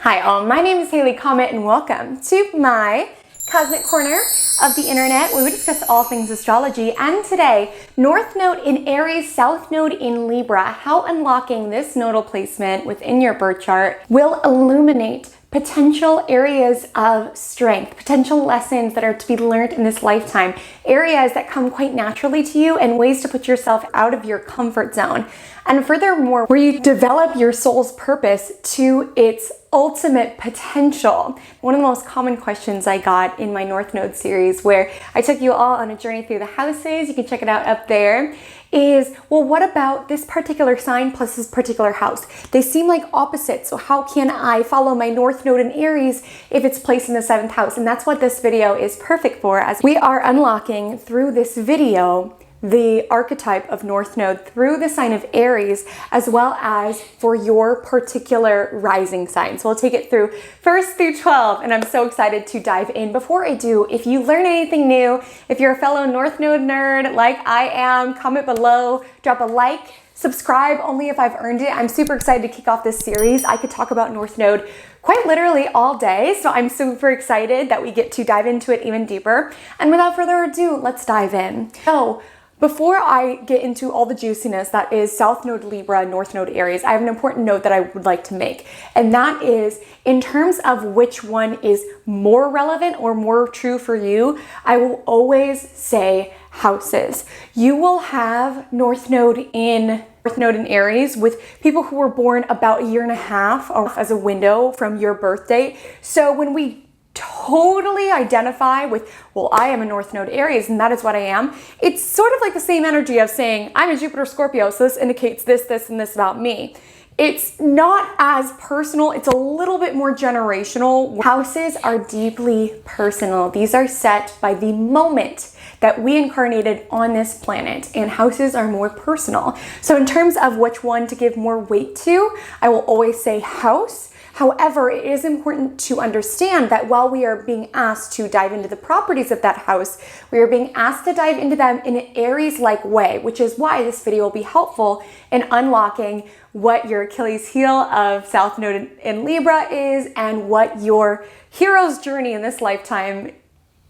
Hi all, my name is Haley Comet and welcome to my cosmic corner of the internet where we discuss all things astrology. And today, North Node in Aries, South Node in Libra, how unlocking this nodal placement within your birth chart will illuminate potential areas of strength, potential lessons that are to be learned in this lifetime, areas that come quite naturally to you and ways to put yourself out of your comfort zone. And furthermore, where you develop your soul's purpose to its ultimate potential. One of the most common questions I got in my North Node series, where I took you all on a journey through the houses, you can check it out up there, is, well, what about this particular sign plus this particular house? They seem like opposites, so how can I follow my North Node in Aries if it's placed in the 7th house? And that's what this video is perfect for, as we are unlocking through this video the archetype of North Node through the sign of Aries, as well as for your particular rising sign. So we'll take it through 1st through 12, and I'm so excited to dive in. Before I do, if you learn anything new, if you're a fellow North Node nerd like I am, comment below, drop a like, subscribe only if I've earned it. I'm super excited to kick off this series. I could talk about North Node quite literally all day, so I'm super excited that we get to dive into it even deeper. And without further ado, let's dive in. So, before I get into all the juiciness that is South Node Libra, North Node Aries, I have an important note that I would like to make. And that is, in terms of which one is more relevant or more true for you, I will always say houses. You will have North Node in Aries with people who were born about a year and a half off as a window from your birth date. So when we totally identify with, well, I am a North Node Aries and that is what I am, it's sort of like the same energy of saying, I'm a Jupiter Scorpio, so this indicates this, this, and this about me. It's not as personal, it's a little bit more generational. Houses are deeply personal. These are set by the moment that we incarnated on this planet, and houses are more personal. So in terms of which one to give more weight to, I will always say house. However, it is important to understand that while we are being asked to dive into the properties of that house, we are being asked to dive into them in an Aries-like way, which is why this video will be helpful in unlocking what your Achilles heel of South Node in Libra is and what your hero's journey in this lifetime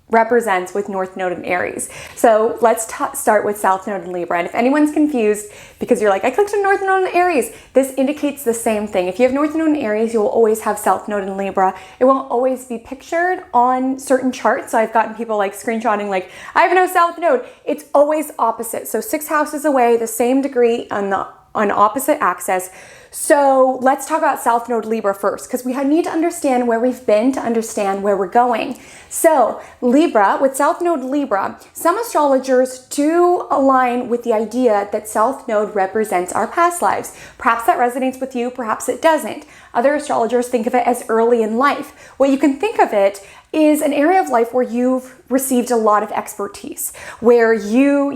represents with North Node in Aries. So let's start with South Node in Libra. And if anyone's confused because you're like, I clicked on North Node in Aries, this indicates the same thing. If you have North Node in Aries, you will always have South Node in Libra. It won't always be pictured on certain charts. So I've gotten people like screenshotting like, I have no South Node. It's always opposite. So 6 houses away, the same degree on opposite axis. So let's talk about South Node Libra first, because we need to understand where we've been to understand where we're going. So Libra, with South Node Libra, some astrologers do align with the idea that South Node represents our past lives. Perhaps that resonates with you, perhaps it doesn't. Other astrologers think of it as early in life. What you can think of it is an area of life where you've received a lot of expertise, where you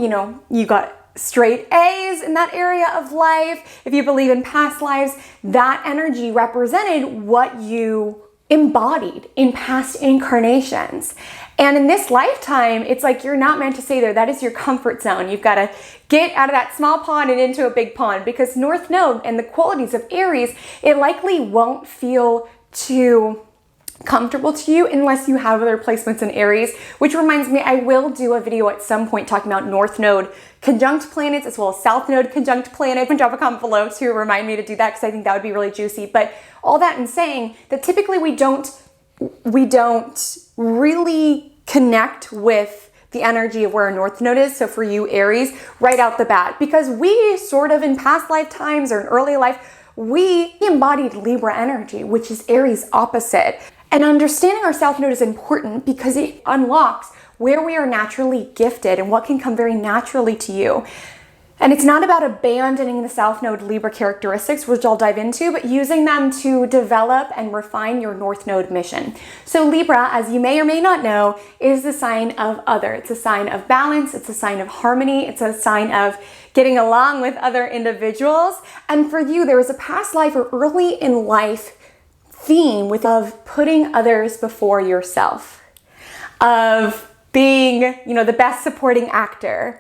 got straight A's in that area of life. If you believe in past lives, that energy represented what you embodied in past incarnations. And in this lifetime, it's like you're not meant to stay there. That is your comfort zone. You've got to get out of that small pond and into a big pond, because North Node and the qualities of Aries, it likely won't feel too comfortable to you unless you have other placements in Aries, which reminds me, I will do a video at some point talking about North Node conjunct planets as well as South Node conjunct planets, and drop a comment below to remind me to do that, because I think that would be really juicy. But all that in saying that typically we don't really connect with the energy of where a North Node is. So for you Aries, right out the bat, because we sort of in past lifetimes or in early life, we embodied Libra energy, which is Aries opposite. And understanding our South Node is important because it unlocks where we are naturally gifted and what can come very naturally to you. And it's not about abandoning the South Node Libra characteristics, which I'll dive into, but using them to develop and refine your North Node mission. So Libra, as you may or may not know, is the sign of other. It's a sign of balance. It's a sign of harmony. It's a sign of getting along with other individuals. And for you, there was a past life or early in life theme of putting others before yourself, of being, the best supporting actor,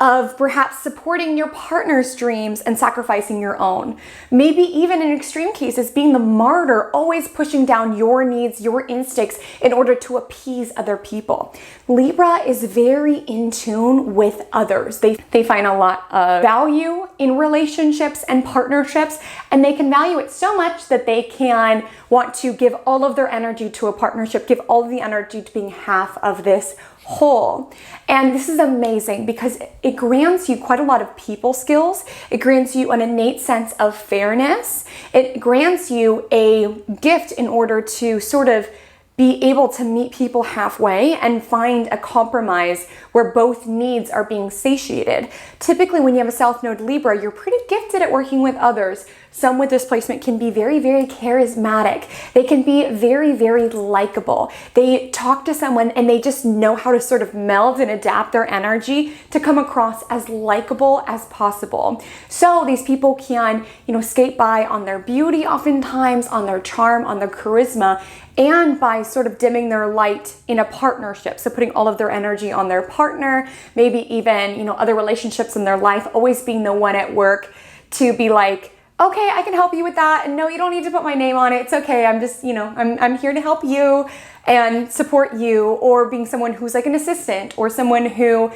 of perhaps supporting your partner's dreams and sacrificing your own. Maybe even in extreme cases, being the martyr, always pushing down your needs, your instincts in order to appease other people. Libra is very in tune with others. They find a lot of value in relationships and partnerships, and they can value it so much that they can want to give all of their energy to a partnership, give all of the energy to being half of this whole. And this is amazing because it grants you quite a lot of people skills. It grants you an innate sense of fairness. It grants you a gift in order to sort of be able to meet people halfway and find a compromise where both needs are being satiated. Typically, when you have a South Node Libra, you're pretty gifted at working with others. Some with this placement can be very, very charismatic. They can be very, very likable. They talk to someone and they just know how to sort of meld and adapt their energy to come across as likable as possible. So these people can, skate by on their beauty oftentimes, on their charm, on their charisma, and by sort of dimming their light in a partnership. So putting all of their energy on their partner, maybe even, other relationships in their life, always being the one at work to be like, okay, I can help you with that. And no, you don't need to put my name on it. It's okay. I'm just, I'm here to help you and support you, or being someone who's like an assistant or someone who,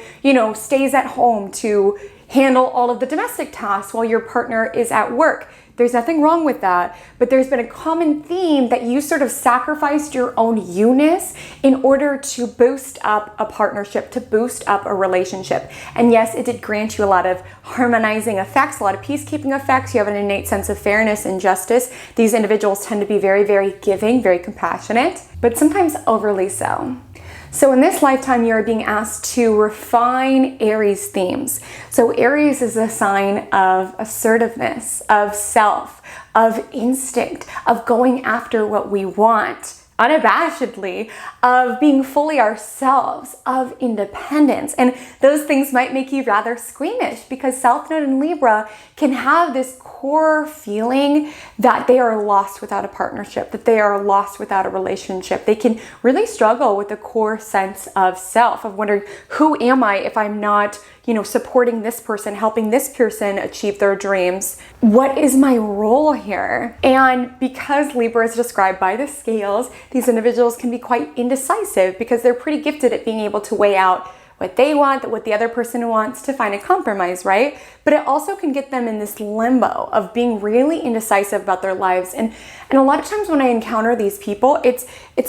stays at home to handle all of the domestic tasks while your partner is at work. There's nothing wrong with that, but there's been a common theme that you sort of sacrificed your own you-ness in order to boost up a partnership, to boost up a relationship. And yes, it did grant you a lot of harmonizing effects, a lot of peacekeeping effects. You have an innate sense of fairness and justice. These individuals tend to be very, very giving, very compassionate, but sometimes overly so. So in this lifetime, you're being asked to refine Aries themes. So Aries is a sign of assertiveness, of self, of instinct, of going after what we want unabashedly, of being fully ourselves, of independence. And those things might make you rather squeamish because South Node in Libra can have this core feeling that they are lost without a partnership, that they are lost without a relationship. They can really struggle with the core sense of self, of wondering, who am I if I'm not, supporting this person, helping this person achieve their dreams? What is my role here? And because Libra is described by the scales, these individuals can be quite indecisive because they're pretty gifted at being able to weigh out what they want, what the other person wants, to find a compromise, right? But it also can get them in this limbo of being really indecisive about their lives. And a lot of times when I encounter these people, it's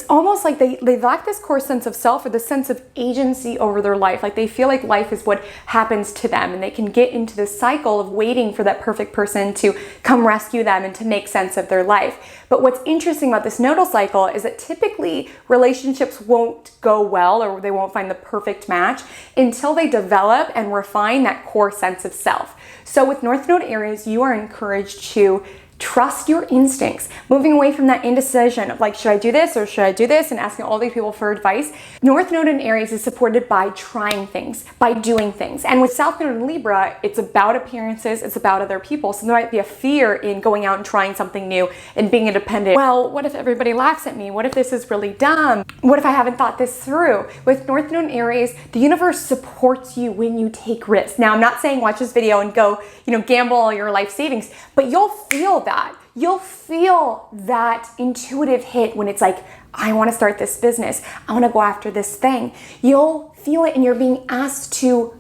almost like they lack this core sense of self or the sense of agency over their life. Like they feel like life is what happens to them, and they can get into this cycle of waiting for that perfect person to come rescue them and to make sense of their life. But what's interesting about this nodal cycle is that typically relationships won't go well, or they won't find the perfect match until they develop and refine that core sense of self. So with North Node Aries, you are encouraged to trust your instincts, moving away from that indecision of like, should I do this or should I do this, and asking all these people for advice. North Node in Aries is supported by trying things, by doing things. And with South Node in Libra, it's about appearances, it's about other people. So there might be a fear in going out and trying something new and being independent. Well, what if everybody laughs at me? What if this is really dumb? What if I haven't thought this through? With North Node in Aries, the universe supports you when you take risks. Now, I'm not saying watch this video and go, gamble all your life savings, but you'll feel that. You'll feel that intuitive hit when it's like, I want to start this business. I want to go after this thing. You'll feel it, and you're being asked to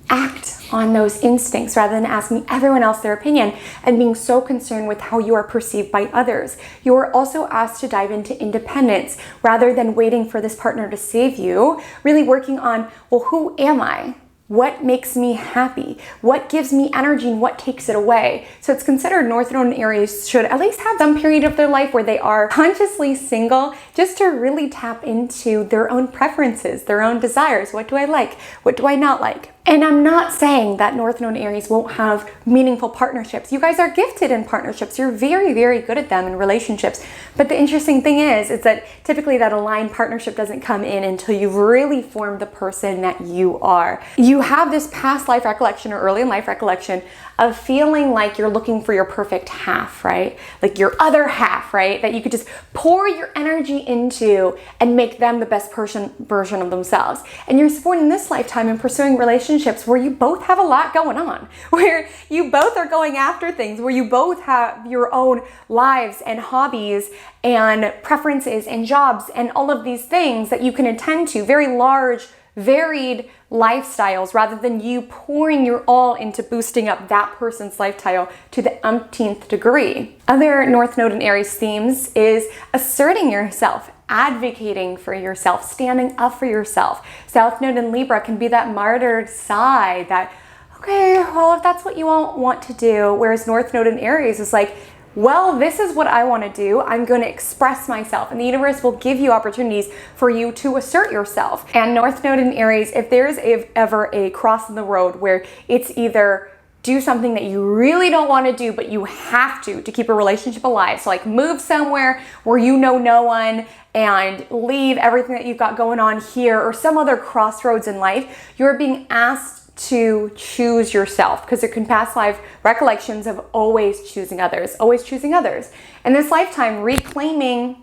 act on those instincts rather than asking everyone else their opinion and being so concerned with how you are perceived by others. You are also asked to dive into independence rather than waiting for this partner to save you, really working on, well, who am I? What makes me happy? What gives me energy and what takes it away? So it's considered North Node in Aries should at least have some period of their life where they are consciously single, just to really tap into their own preferences, their own desires. What do I like? What do I not like? And I'm not saying that North Node Aries won't have meaningful partnerships. You guys are gifted in partnerships. You're very, very good at them in relationships. But the interesting thing is that typically that aligned partnership doesn't come in until you've really formed the person that you are. You have this past life recollection or early in life recollection of feeling like you're looking for your perfect half, right? Like your other half, right? That you could just pour your energy into and make them the best version of themselves. And you're supporting this lifetime in pursuing relationships where you both have a lot going on, where you both are going after things, where you both have your own lives and hobbies and preferences and jobs and all of these things that you can attend to, very large, varied lifestyles, rather than you pouring your all into boosting up that person's lifestyle to the umpteenth degree. Other North Node and Aries themes is asserting yourself, advocating for yourself, standing up for yourself. South Node in Libra can be that martyred side that, okay, well, if that's what you all want to do, whereas North Node in Aries is like, well, this is what I want to do. I'm going to express myself, and the universe will give you opportunities for you to assert yourself. And North Node in Aries, if there's ever a cross in the road where it's either do something that you really don't want to do, but you have to keep a relationship alive. So like move somewhere where you know no one and leave everything that you've got going on here, or some other crossroads in life, you're being asked to choose yourself, because there can past life recollections of always choosing others. In this lifetime, reclaiming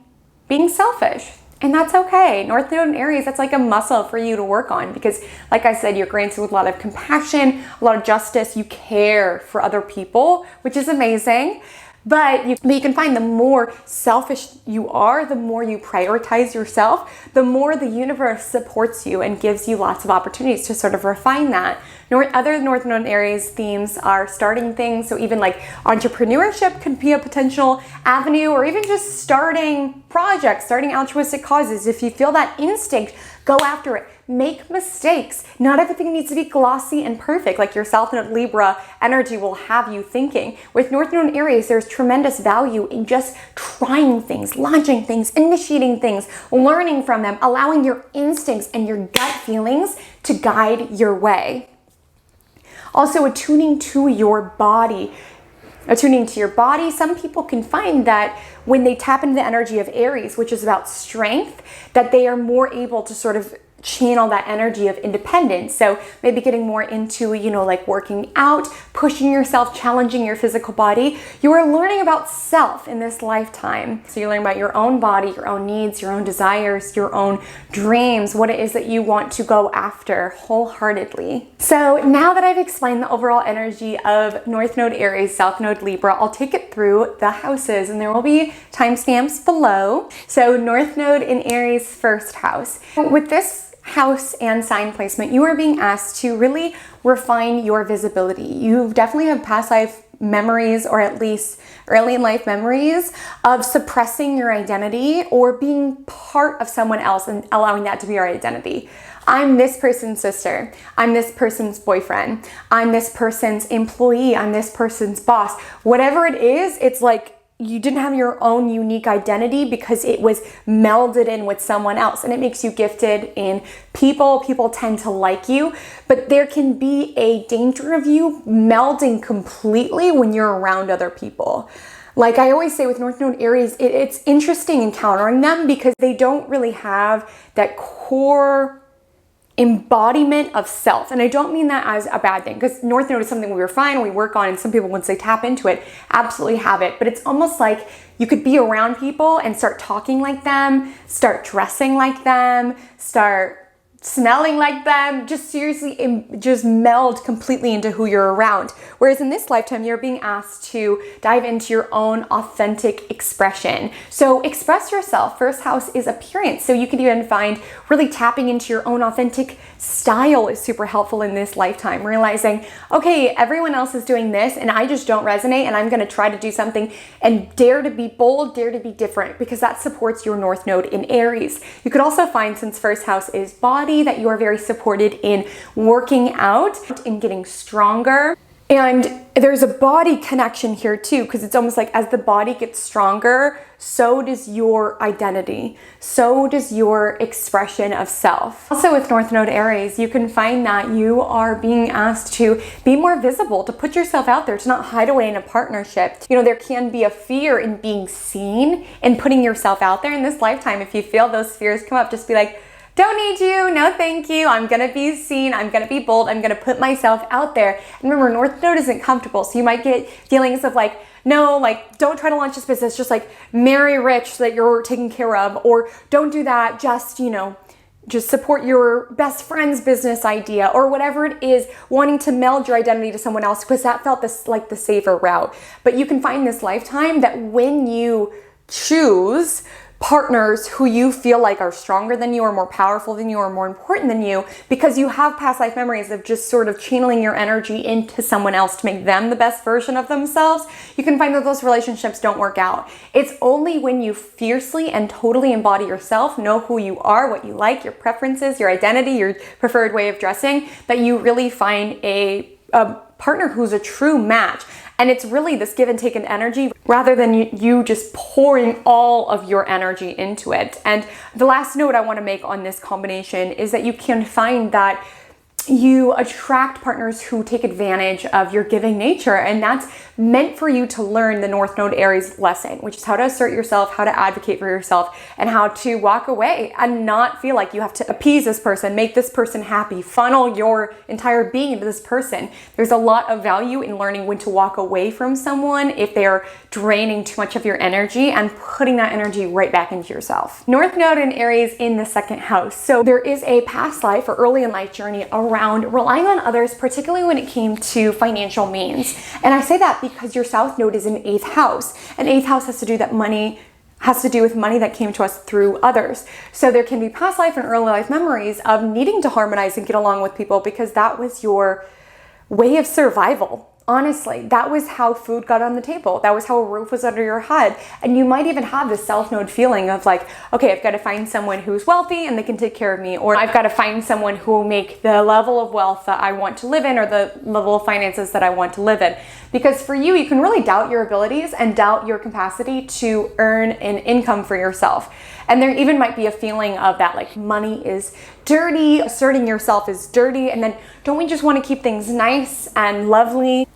being selfish. And that's okay. North Node in Aries, that's like a muscle for you to work on, because like I said, you're granted with a lot of compassion, a lot of justice. You care for other people, which is amazing. But you can find the more selfish you are, the more you prioritize yourself, the more the universe supports you and gives you lots of opportunities to sort of refine that. Other North Node and Aries themes are starting things. So even like entrepreneurship could be a potential avenue, or even just starting projects, starting altruistic causes. If you feel that instinct, go after it. Make mistakes. Not everything needs to be glossy and perfect, like your South Node Libra energy will have you thinking. With North Node Aries, there's tremendous value in just trying things, launching things, initiating things, learning from them, allowing your instincts and your gut feelings to guide your way. Also, attuning to your body. Some people can find that when they tap into the energy of Aries, which is about strength, that they are more able to sort of channel that energy of independence. So maybe getting more into, like working out, pushing yourself, challenging your physical body. You are learning about self in this lifetime. So you learn about your own body, your own needs, your own desires, your own dreams, what it is that you want to go after wholeheartedly. So now that I've explained the overall energy of North Node Aries, South Node Libra, I'll take it through the houses, and there will be timestamps below. So North Node in Aries, first house. With this house and sign placement, you are being asked to really refine your visibility. You definitely have past life memories, or at least early in life memories, of suppressing your identity or being part of someone else and allowing that to be your identity. I'm this person's sister. I'm this person's boyfriend. I'm this person's employee. I'm this person's boss. Whatever it is, it's like you didn't have your own unique identity because it was melded in with someone else, and it makes you gifted in people. People tend to like you, but there can be a danger of you melding completely when you're around other people. Like I always say with North Node Aries, it's interesting encountering them because they don't really have that core embodiment of self. And I don't mean that as a bad thing, because North Node is something we refine, we work on, and some people, once they tap into it, absolutely have it. But it's almost like you could be around people and start talking like them, start dressing like them, start smelling like them, just seriously, just meld completely into who you're around. Whereas in this lifetime, you're being asked to dive into your own authentic expression. So express yourself. First house is appearance. So you can even find really tapping into your own authentic style is super helpful in this lifetime. Realizing, okay, everyone else is doing this and I just don't resonate, and I'm going to try to do something and dare to be bold, dare to be different, because that supports your North Node in Aries. You could also find, since first house is body, that you are very supported in working out and getting stronger. And there's a body connection here too, because it's almost like as the body gets stronger, so does your identity. So does your expression of self. Also with North Node Aries, you can find that you are being asked to be more visible, to put yourself out there, to not hide away in a partnership. There can be a fear in being seen and putting yourself out there in this lifetime. If you feel those fears come up, just be like, Don't need you, no thank you. I'm gonna be seen, I'm gonna be bold, I'm gonna put myself out there. And remember, North Node isn't comfortable, so you might get feelings of like, no, like don't try to launch this business, just like marry rich so that you're taken care of, or don't do that, just, just support your best friend's business idea, or whatever it is, wanting to meld your identity to someone else, because that felt like the safer route. But you can find this lifetime that when you choose partners who you feel like are stronger than you, or more powerful than you, or more important than you, because you have past life memories of just sort of channeling your energy into someone else to make them the best version of themselves, you can find that those relationships don't work out. It's only when you fiercely and totally embody yourself, know who you are, what you like, your preferences, your identity, your preferred way of dressing, that you really find a partner who's a true match. And it's really this give and take in energy rather than you just pouring all of your energy into it. And the last note I want to make on this combination is that you can find that you attract partners who take advantage of your giving nature, and that's meant for you to learn the North Node Aries lesson, which is how to assert yourself, how to advocate for yourself, and how to walk away and not feel like you have to appease this person, make this person happy, funnel your entire being into this person. There's a lot of value in learning when to walk away from someone if they are draining too much of your energy, and putting that energy right back into yourself. North Node in Aries in the second house. So there is a past life or early in life journey around relying on others, particularly when it came to financial means. And I say that because your South Node is in 8th house, and 8th house has to do with money that came to us through others. So there can be past life and early life memories of needing to harmonize and get along with people because that was your way of survival. Honestly, that was how food got on the table. That was how a roof was under your head. And you might even have this South Node feeling of like, okay, I've got to find someone who's wealthy and they can take care of me, or I've got to find someone who will make the level of wealth that I want to live in, or the level of finances that I want to live in. Because for you, you can really doubt your abilities and doubt your capacity to earn an income for yourself. And there even might be a feeling of that, like money is dirty, asserting yourself is dirty, and then don't we just want to keep things nice and lovely?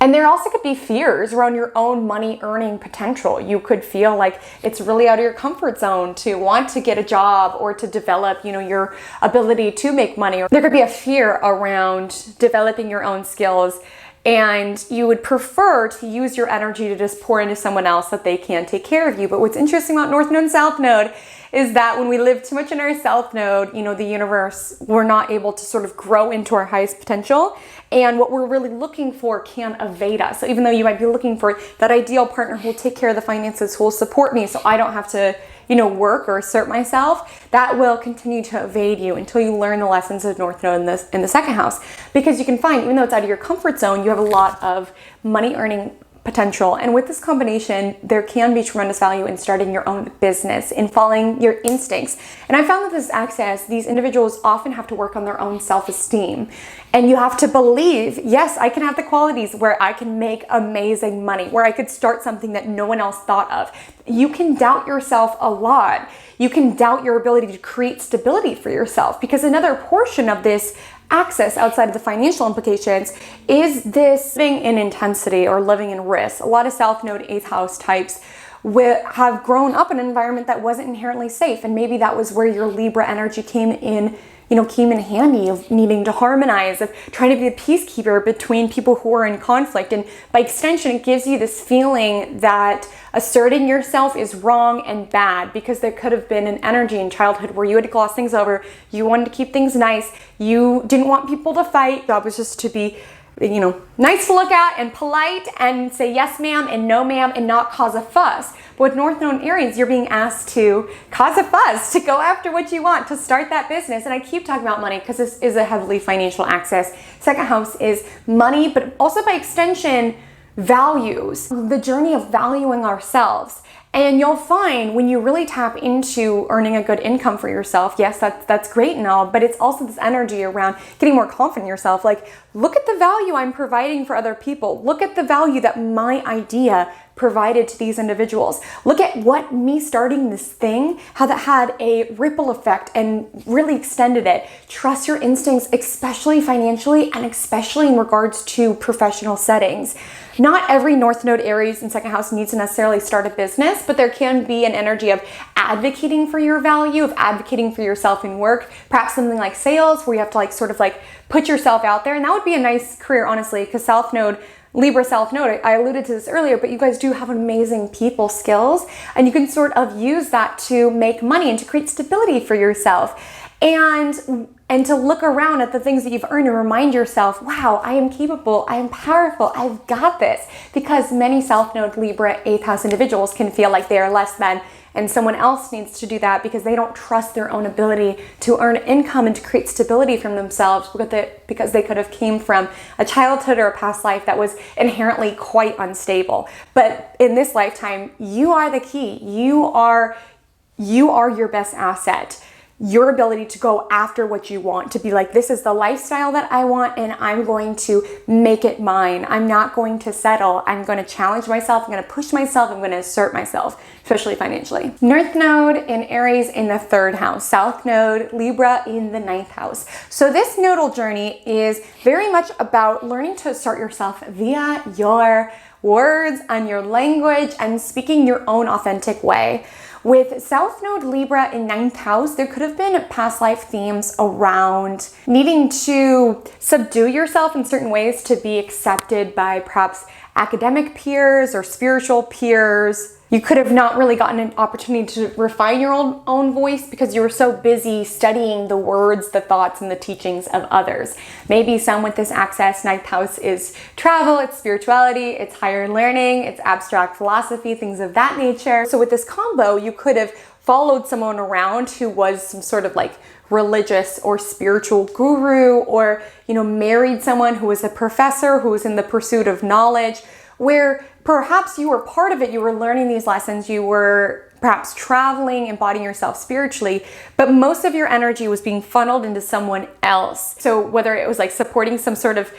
And there also could be fears around your own money earning potential. You could feel like it's really out of your comfort zone to want to get a job or to develop, your ability to make money. Or there could be a fear around developing your own skills, and you would prefer to use your energy to just pour into someone else that they can take care of you. But what's interesting about North Node and South Node is that when we live too much in our South Node, the universe, we're not able to sort of grow into our highest potential. And what we're really looking for can evade us. So even though you might be looking for that ideal partner who will take care of the finances, who will support me so I don't have to, work or assert myself, that will continue to evade you until you learn the lessons of North Node in the second house. Because you can find, even though it's out of your comfort zone, you have a lot of money earning potential. And with this combination, there can be tremendous value in starting your own business, in following your instincts. And I found that this access, these individuals often have to work on their own self-esteem. And you have to believe, yes, I can have the qualities where I can make amazing money, where I could start something that no one else thought of. You can doubt yourself a lot. You can doubt your ability to create stability for yourself, because another portion of this access outside of the financial implications is this living in intensity or living in risk. A lot of South Node 8th house types have grown up in an environment that wasn't inherently safe, and maybe that was where your Libra energy came in handy, of needing to harmonize, of trying to be the peacekeeper between people who are in conflict. And by extension, it gives you this feeling that asserting yourself is wrong and bad, because there could have been an energy in childhood where you had to gloss things over. You wanted to keep things nice. You didn't want people to fight. Your job was just to be nice to look at and polite and say yes ma'am and no ma'am and not cause a fuss. But with North Node Aries, you're being asked to cause a fuss, to go after what you want, to start that business. And I keep talking about money because this is a heavily financial access. Second house is money, but also by extension, values, the journey of valuing ourselves. And you'll find when you really tap into earning a good income for yourself, yes, that's great and all, but it's also this energy around getting more confident in yourself. Like, look at the value I'm providing for other people. Look at the value that my idea provided to these individuals. Look at what me starting this thing, how that had a ripple effect and really extended it. Trust your instincts, especially financially and especially in regards to professional settings. Not every North Node Aries in second house needs to necessarily start a business, but there can be an energy of advocating for your value, of advocating for yourself in work, perhaps something like sales where you have to sort of put yourself out there. And that would be a nice career, honestly, because South Node, Libra South Node, I alluded to this earlier, but you guys do have amazing people skills and you can sort of use that to make money and to create stability for yourself. And to look around at the things that you've earned and remind yourself, wow, I am capable, I am powerful, I've got this. Because many South Node Libra 8th house individuals can feel like they are less than, and someone else needs to do that because they don't trust their own ability to earn income and to create stability from themselves because they could have came from a childhood or a past life that was inherently quite unstable. But in this lifetime, you are the key. You are your best asset. Your ability to go after what you want, to be like, this is the lifestyle that I want and I'm going to make it mine. I'm not going to settle. I'm going to challenge myself. I'm going to push myself. I'm going to assert myself, especially financially. North Node in Aries in the 3rd house. South Node Libra in the 9th house. So this nodal journey is very much about learning to assert yourself via your words and your language and speaking your own authentic way. With South Node Libra in 9th house, there could have been past life themes around needing to subdue yourself in certain ways to be accepted by perhaps academic peers or spiritual peers. You could have not really gotten an opportunity to refine your own voice because you were so busy studying the words, the thoughts, and the teachings of others. Maybe some with this access, 9th house is travel, it's spirituality, it's higher learning, it's abstract philosophy, things of that nature. So with this combo, you could have followed someone around who was some sort of religious or spiritual guru, or married someone who was a professor who was in the pursuit of knowledge, where perhaps you were part of it, you were learning these lessons, you were perhaps traveling, embodying yourself spiritually, but most of your energy was being funneled into someone else. So whether it was supporting some sort of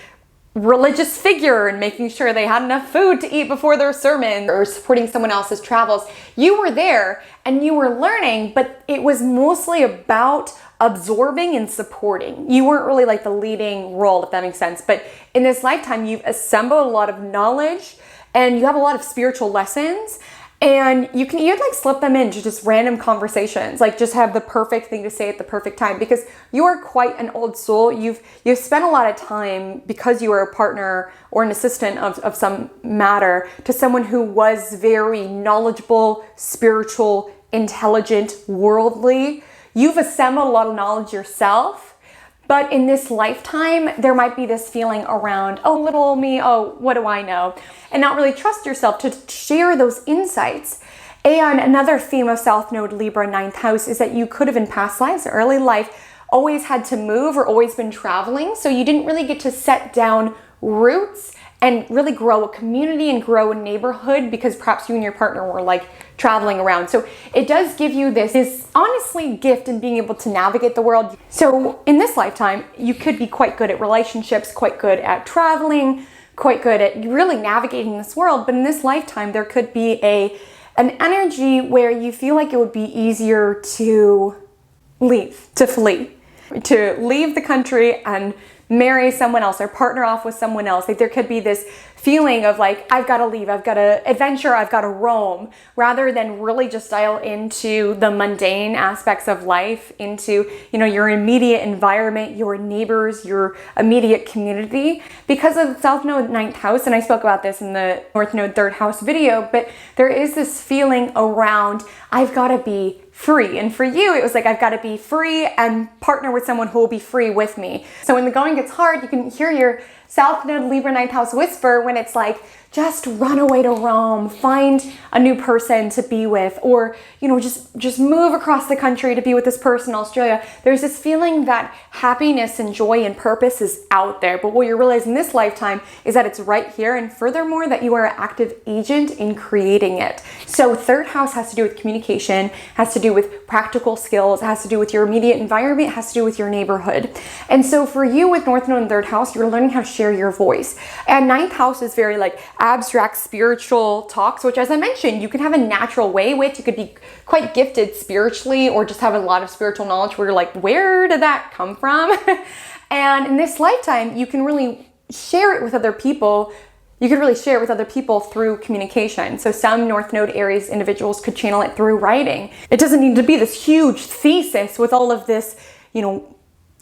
religious figure and making sure they had enough food to eat before their sermon, or supporting someone else's travels, you were there and you were learning, but it was mostly about absorbing and supporting. You weren't really the leading role, if that makes sense. But in this lifetime, you've assembled a lot of knowledge and you have a lot of spiritual lessons, and you can either slip them into just random conversations, just have the perfect thing to say at the perfect time, because you are quite an old soul. You've spent a lot of time, because you were a partner or an assistant of some matter to someone who was very knowledgeable, spiritual, intelligent, worldly. You've assembled a lot of knowledge yourself. But in this lifetime, there might be this feeling around, oh, little old me, oh, what do I know? And not really trust yourself to share those insights. And another theme of South Node Libra 9th house is that you could have in past lives, early life, always had to move or always been traveling. So you didn't really get to set down roots and really grow a community and grow a neighborhood because perhaps you and your partner were traveling around. So it does give you this honestly gift in being able to navigate the world. So in this lifetime, you could be quite good at relationships, quite good at traveling, quite good at really navigating this world. But in this lifetime, there could be an energy where you feel like it would be easier to leave, to flee, to leave the country and marry someone else or partner off with someone else. There could be this feeling of I've got to leave, I've got to adventure, I've got to roam, rather than really just dial into the mundane aspects of life, into your immediate environment, your neighbors, your immediate community. Because of South Node 9th house, and I spoke about this in the North Node 3rd house video, but there is this feeling around I've got to be free. And for you, it was I've got to be free and partner with someone who will be free with me. So when the going gets hard, you can hear your South Node Libra 9th house whisper when it's just run away to Rome, find a new person to be with, or, just move across the country to be with this person in Australia. There's this feeling that happiness and joy and purpose is out there. But what you realize in this lifetime is that it's right here. And furthermore, that you are an active agent in creating it. So 3rd house has to do with communication, has to do with practical skills, has to do with your immediate environment, has to do with your neighborhood. And so for you with North Node and 3rd house, you're learning how to share your voice. And 9th house is very abstract spiritual talks, which, as I mentioned, you can have a natural way with. You could be quite gifted spiritually, or just have a lot of spiritual knowledge where you're like, where did that come from? And in this lifetime, you can really share it with other people. You could really share it with other people through communication. So some North Node Aries individuals could channel it through writing. It doesn't need to be this huge thesis with all of this,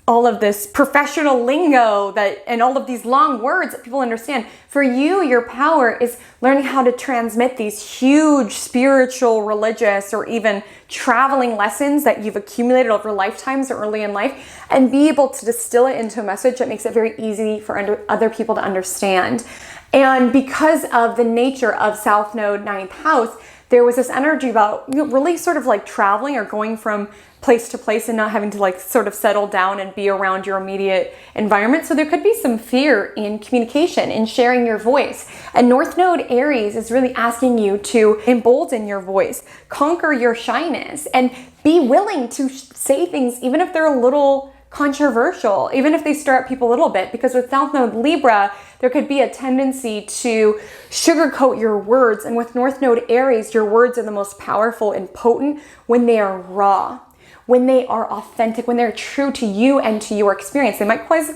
all of this professional lingo and all of these long words that people understand. For you, your power is learning how to transmit these huge spiritual, religious, or even traveling lessons that you've accumulated over lifetimes or early in life, and be able to distill it into a message that makes it very easy for other people to understand. And because of the nature of South Node 9th house, there was this energy about really sort of like traveling or going from place to place and not having to like sort of settle down and be around your immediate environment. So there could be some fear in communication, in sharing your voice. And North Node Aries is really asking you to embolden your voice, conquer your shyness, and be willing to say things even if they're a little controversial, even if they stir up people a little bit. Because with South Node Libra, there could be a tendency to sugarcoat your words. And with North Node Aries, your words are the most powerful and potent when they are raw, when they are authentic, when they're true to you and to your experience. They might cause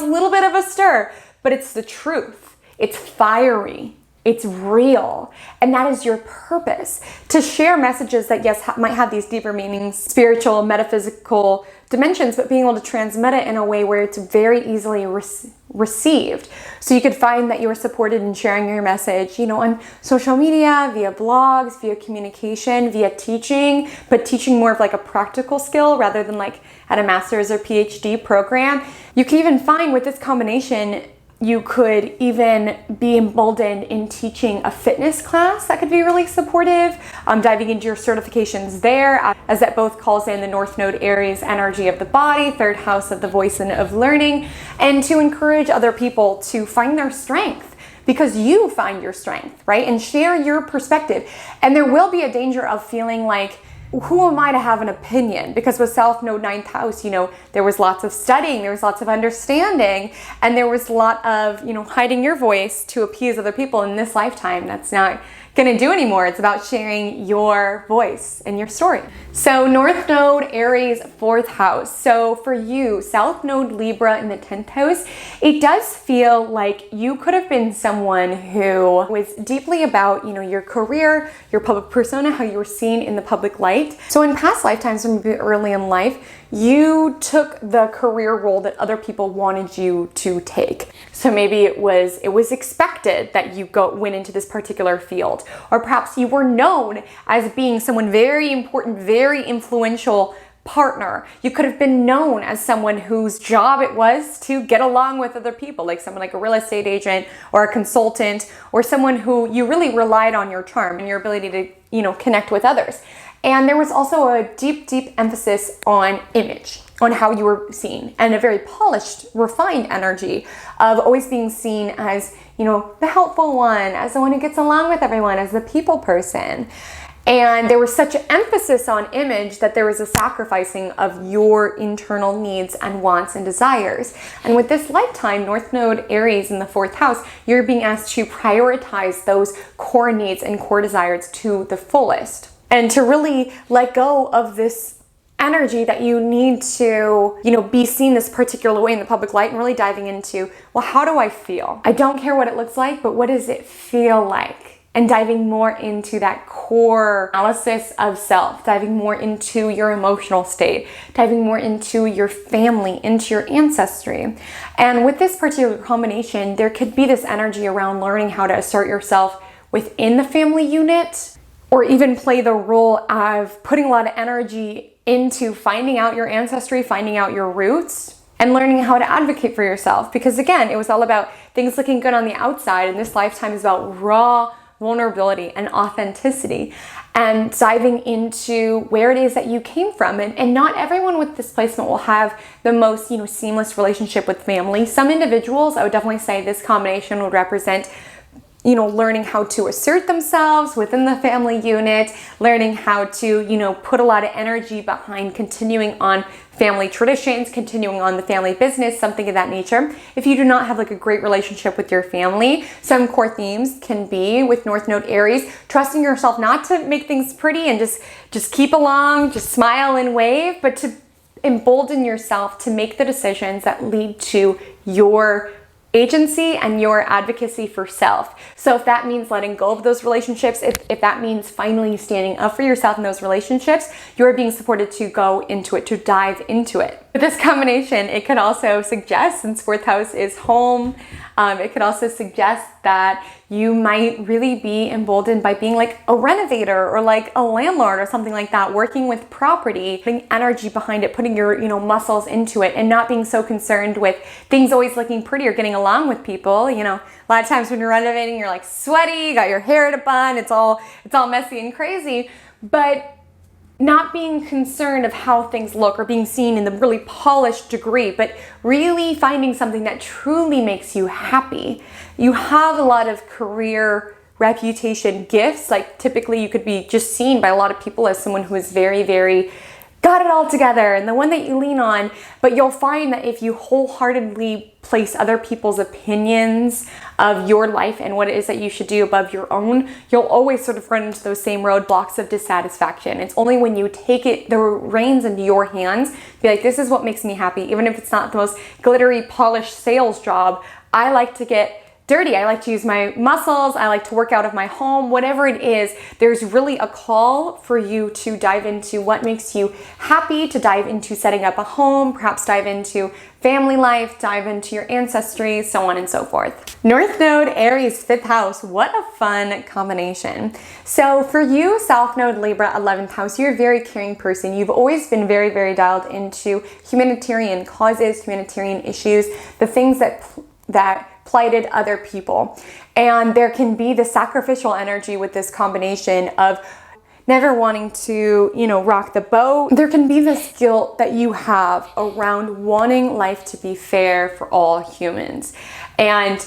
a little bit of a stir, but it's the truth. It's fiery. It's real. And that is your purpose, to share messages that, yes, might have these deeper meanings, spiritual, metaphysical dimensions, but being able to transmit it in a way where it's very easily received. So you could find that you are supported in sharing your message, on social media, via blogs, via communication, via teaching, but teaching more of like a practical skill rather than like at a master's or PhD program. You can even find with this combination, you could even be emboldened in teaching a fitness class that could be really supportive, diving into your certifications there, as that both calls in the North Node Aries energy of the body, third house of the voice and of learning, and to encourage other people to find their strength, because you find your strength, right? And share your perspective. And there will be a danger of feeling like, who am I to have an opinion? Because with South Node 9th house, there was lots of studying, there was lots of understanding, and there was a lot of, hiding your voice to appease other people. In this lifetime, that's not going to do anymore. It's about sharing your voice and your story. So North Node Aries, 4th house. So for you, South Node Libra in the 10th house, it does feel like you could have been someone who was deeply about, your career, your public persona, how you were seen in the public light. So in past lifetimes, maybe early in life, you took the career role that other people wanted you to take. So maybe it was expected that you went into this particular field, or perhaps you were known as being someone very important, very influential partner. You could have been known as someone whose job it was to get along with other people, like someone like a real estate agent or a consultant, or someone who you really relied on your charm and your ability to, connect with others. And there was also a deep, deep emphasis on image, on how you were seen, and a very polished, refined energy of always being seen as, the helpful one, as the one who gets along with everyone, as the people person. And there was such an emphasis on image that there was a sacrificing of your internal needs and wants and desires. And with this lifetime, North Node Aries in the 4th house, you're being asked to prioritize those core needs and core desires to the fullest, and to really let go of this energy that you need to, be seen this particular way in the public light, and really diving into, well, how do I feel? I don't care what it looks like, but what does it feel like? And diving more into that core analysis of self, diving more into your emotional state, diving more into your family, into your ancestry. And with this particular combination, there could be this energy around learning how to assert yourself within the family unit, or even play the role of putting a lot of energy into finding out your ancestry, finding out your roots, and learning how to advocate for yourself. Because again, it was all about things looking good on the outside, and this lifetime is about raw vulnerability and authenticity, and diving into where it is that you came from. And not everyone with this placement will have the most, seamless relationship with family. Some individuals, I would definitely say this combination would represent, learning how to assert themselves within the family unit, learning how to, put a lot of energy behind continuing on family traditions, continuing on the family business, something of that nature. If you do not have like a great relationship with your family, some core themes can be with North Node Aries, trusting yourself not to make things pretty and just keep along, just smile and wave, but to embolden yourself to make the decisions that lead to your agency and your advocacy for self. So if that means letting go of those relationships, if that means finally standing up for yourself in those relationships, you're being supported to go into it, to dive into it. With this combination, it could also suggest, since fourth house is home, it could also suggest that you might really be emboldened by being like a renovator or like a landlord or something like that, working with property, putting energy behind it, putting your muscles into it, and not being so concerned with things always looking pretty or getting along with people. A lot of times when you're renovating, you're like sweaty, you got your hair in a bun, it's all messy and crazy, but not being concerned of how things look or being seen in the really polished degree, but really finding something that truly makes you happy. You have a lot of career reputation gifts. Like typically you could be just seen by a lot of people as someone who is very, very got it all together and the one that you lean on. But you'll find that if you wholeheartedly place other people's opinions of your life and what it is that you should do above your own, you'll always sort of run into those same roadblocks of dissatisfaction. It's only when you take the reins into your hands, be like, this is what makes me happy. Even if it's not the most glittery, polished sales job, I like to get dirty. I like to use my muscles. I like to work out of my home, whatever it is. There's really a call for you to dive into what makes you happy, to dive into setting up a home, perhaps dive into family life, dive into your ancestry, so on and so forth. North Node Aries, 5th house. What a fun combination. So for you, South Node Libra, 11th house, you're a very caring person. You've always been very, very dialed into humanitarian causes, humanitarian issues, the things that plighted other people. And there can be the sacrificial energy with this combination of never wanting to, rock the boat. There can be this guilt that you have around wanting life to be fair for all humans and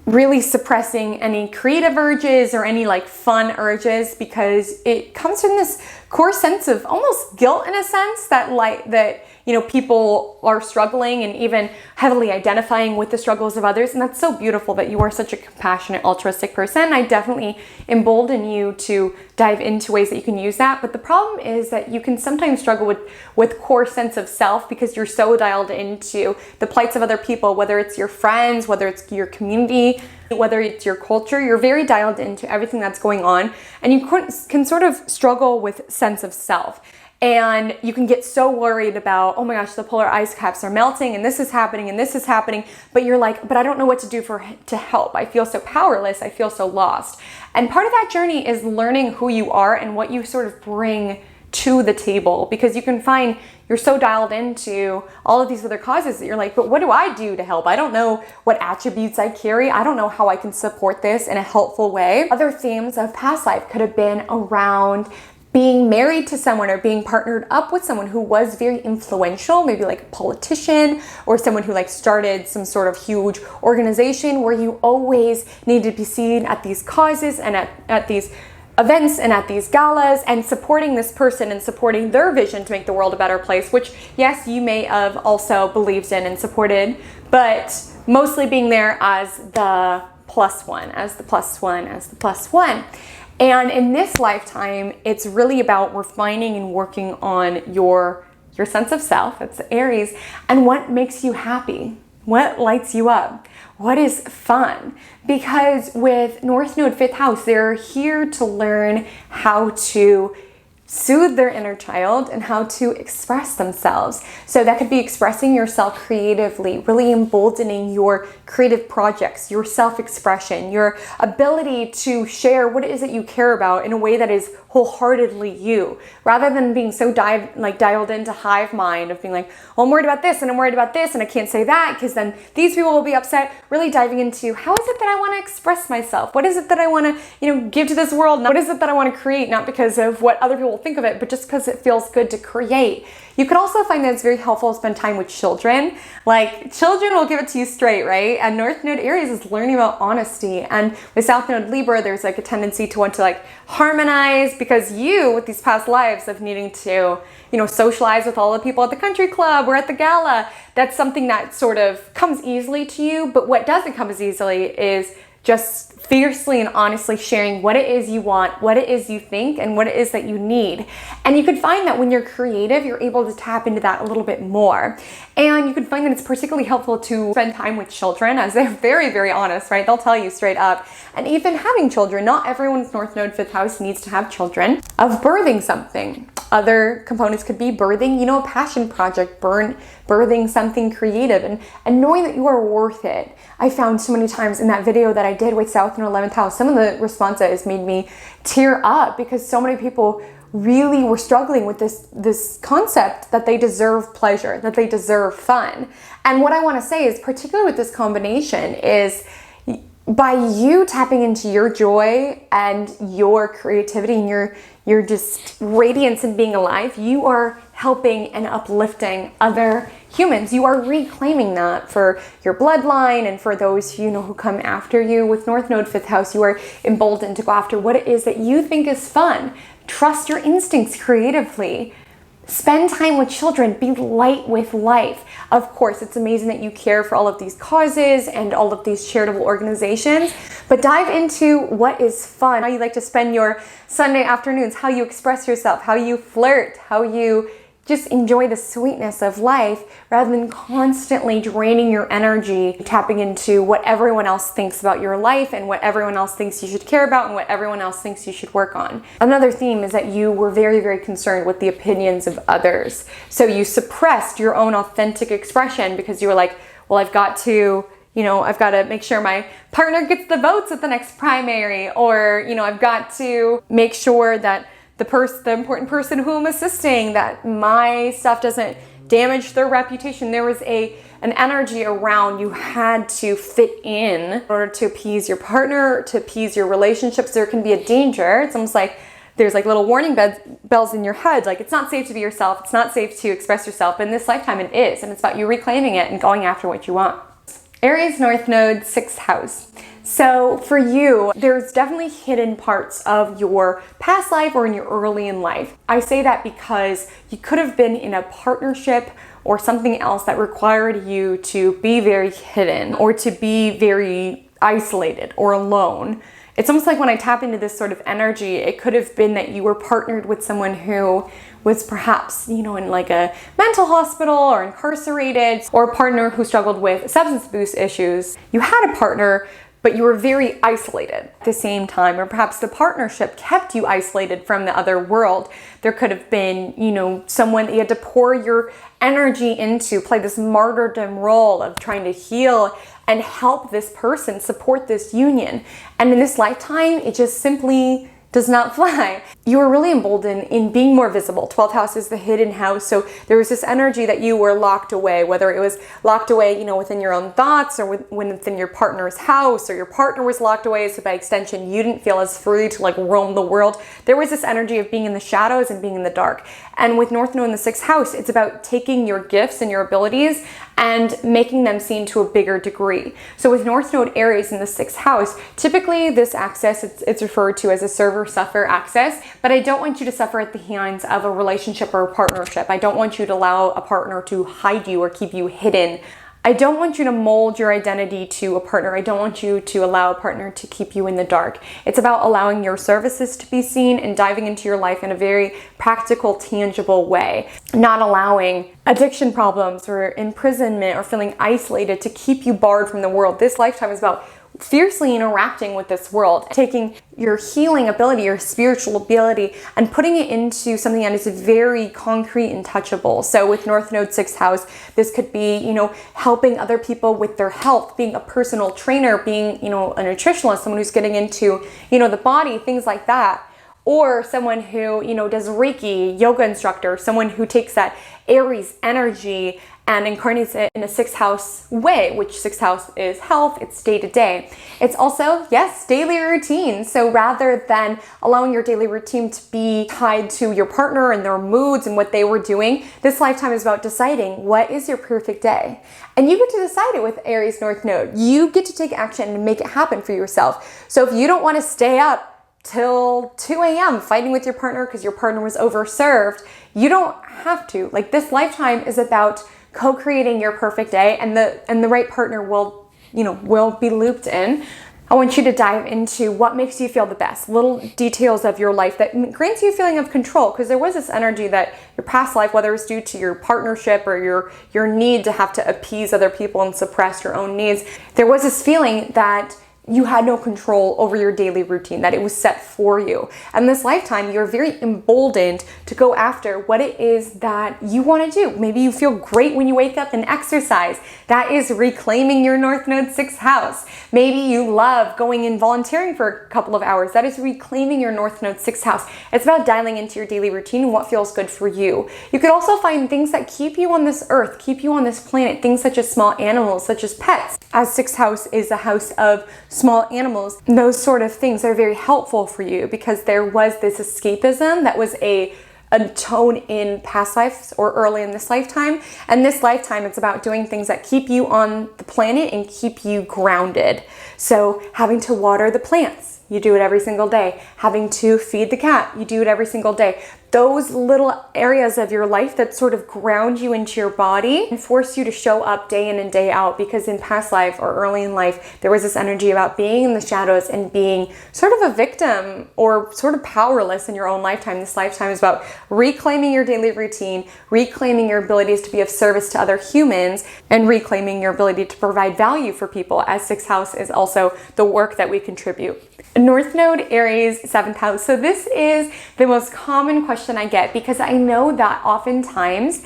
really suppressing any creative urges or any like fun urges, because it comes from this core sense of almost guilt in a sense that people are struggling and even heavily identifying with the struggles of others. And that's so beautiful that you are such a compassionate, altruistic person. I definitely embolden you to dive into ways that you can use that. But the problem is that you can sometimes struggle with core sense of self because you're so dialed into the plights of other people, whether it's your friends, whether it's your community, whether it's your culture. You're very dialed into everything that's going on, and you can sort of struggle with sense of self. And you can get so worried about, oh my gosh, the polar ice caps are melting and this is happening and this is happening. But you're like, but I don't know what to do to help. I feel so powerless. I feel so lost. And part of that journey is learning who you are and what you sort of bring to the table, because you can find you're so dialed into all of these other causes that you're like, but what do I do to help? I don't know what attributes I carry. I don't know how I can support this in a helpful way. Other themes of past life could have been around being married to someone or being partnered up with someone who was very influential, maybe like a politician or someone who like started some sort of huge organization where you always need to be seen at these causes and at these events and at these galas and supporting this person and supporting their vision to make the world a better place, which yes, you may have also believed in and supported, but mostly being there as the plus one, as the plus one, as the plus one. And in this lifetime, it's really about refining and working on your sense of self, that's Aries, and what makes you happy, what lights you up, what is fun. Because with North Node 5th house, they're here to learn how to soothe their inner child and how to express themselves. So that could be expressing yourself creatively, really emboldening your creative projects, your self-expression, your ability to share what it is that you care about in a way that is wholeheartedly you, rather than being so dialed into hive mind of being like, well, I'm worried about this and I'm worried about this and I can't say that because then these people will be upset. Really diving into, how is it that I want to express myself? What is it that I want to, give to this world? What is it that I want to create? Not because of what other people think of it, but just because it feels good to create. You could also find that it's very helpful to spend time with children. Like, children will give it to you straight, right? And North Node Aries is learning about honesty. And with South Node Libra, there's like a tendency to want to like harmonize, because you, with these past lives of needing to, socialize with all the people at the country club or at the gala, that's something that sort of comes easily to you. But what doesn't come as easily is just fiercely and honestly sharing what it is you want, what it is you think, and what it is that you need. And you could find that when you're creative, you're able to tap into that a little bit more. And you could find that it's particularly helpful to spend time with children, as they're very, very honest, right? They'll tell you straight up. And even having children, not everyone's North Node 5th house needs to have children, of birthing something. Other components could be birthing, a passion project, birthing something creative, and knowing that you are worth it. I found so many times in that video that I did with South Node 11th house, some of the responses made me tear up, because so many people really were struggling with this concept that they deserve pleasure, that they deserve fun. And what I want to say is, particularly with this combination, is by you tapping into your joy and your creativity and your just radiance and being alive, you are helping and uplifting other humans. You are reclaiming that for your bloodline and for those who come after you. With North Node 5th house, you are emboldened to go after what it is that you think is fun. Trust your instincts creatively. Spend time with children. Be light with life. Of course, it's amazing that you care for all of these causes and all of these charitable organizations, but dive into what is fun, how you like to spend your Sunday afternoons, how you express yourself, how you flirt, how you just enjoy the sweetness of life, rather than constantly draining your energy, tapping into what everyone else thinks about your life and what everyone else thinks you should care about and what everyone else thinks you should work on. Another theme is that you were very, very concerned with the opinions of others. So you suppressed your own authentic expression because you were like, well, I've got to make sure my partner gets the votes at the next primary, or, I've got to make sure that the important person who I'm assisting, that my stuff doesn't damage their reputation. There was an energy around you had to fit in order to appease your partner, to appease your relationships. There can be a danger. It's almost like there's like little warning bells in your head. Like, it's not safe to be yourself. It's not safe to express yourself. In this lifetime, it is. And it's about you reclaiming it and going after what you want. Aries North Node 6th house. So for you, there's definitely hidden parts of your past life or in your early in life. I say that because you could have been in a partnership or something else that required you to be very hidden or to be very isolated or alone. It's almost like when I tap into this sort of energy, it could have been that you were partnered with someone who was perhaps, in like a mental hospital or incarcerated, or a partner who struggled with substance abuse issues. You had a partner, but you were very isolated at the same time, or perhaps the partnership kept you isolated from the other world. There could have been, someone that you had to pour your energy into, play this martyrdom role of trying to heal and help this person, support this union. And in this lifetime, it just simply does not fly. You were really emboldened in being more visible. 12th house is the hidden house. So there was this energy that you were locked away, whether it was locked away, within your own thoughts, or within your partner's house, or your partner was locked away. So by extension, you didn't feel as free to like roam the world. There was this energy of being in the shadows and being in the dark. And with North Node in the 6th house, it's about taking your gifts and your abilities and making them seen to a bigger degree. So with North Node Aries in the 6th house, typically this access, it's referred to as a server-suffer access, but I don't want you to suffer at the hands of a relationship or a partnership. I don't want you to allow a partner to hide you or keep you hidden. I don't want you to mold your identity to a partner. I don't want you to allow a partner to keep you in the dark. It's about allowing your services to be seen and diving into your life in a very practical, tangible way. Not allowing addiction problems or imprisonment or feeling isolated to keep you barred from the world. This lifetime is about fiercely interacting with this world, taking your healing ability, your spiritual ability, and putting it into something that is very concrete and touchable. So with North Node 6th house, this could be, helping other people with their health, being a personal trainer, being, a nutritionalist, someone who's getting into, the body, things like that. or someone who, does Reiki, yoga instructor, someone who takes that Aries energy and incarnates it in a sixth house way, which sixth house is health, it's day to day. It's also, yes, daily routine. So rather than allowing your daily routine to be tied to your partner and their moods and what they were doing, this lifetime is about deciding what is your perfect day. And you get to decide it with Aries North Node. You get to take action and make it happen for yourself. So if you don't want to stay up till 2 a.m. fighting with your partner because your partner was overserved, you don't have to. Like, this lifetime is about co-creating your perfect day, and the right partner will be looped in. I want you to dive into what makes you feel the best, little details of your life that grants you a feeling of control, because there was this energy that your past life, whether it's due to your partnership or your need to have to appease other people and suppress your own needs, there was this feeling that you had no control over your daily routine, that it was set for you. And this lifetime, you're very emboldened to go after what it is that you want to do. Maybe you feel great when you wake up and exercise. That is reclaiming your North Node 6th house. Maybe you love going and volunteering for a couple of hours. That is reclaiming your North Node 6th house. It's about dialing into your daily routine and what feels good for you. You could also find things that keep you on this earth, keep you on this planet, things such as small animals, such as pets. As 6th house is a house of small animals, those sort of things are very helpful for you, because there was this escapism that was a tone in past lives or early in this lifetime. And this lifetime, it's about doing things that keep you on the planet and keep you grounded. So having to water the plants, you do it every single day. Having to feed the cat, you do it every single day. Those little areas of your life that sort of ground you into your body and force you to show up day in and day out, because in past life or early in life, there was this energy about being in the shadows and being sort of a victim or sort of powerless in your own lifetime. This lifetime is about reclaiming your daily routine, reclaiming your abilities to be of service to other humans, and reclaiming your ability to provide value for people, as 6th house is also the work that we contribute. North Node, Aries, 7th house. So this is the most common question I get, because I know that oftentimes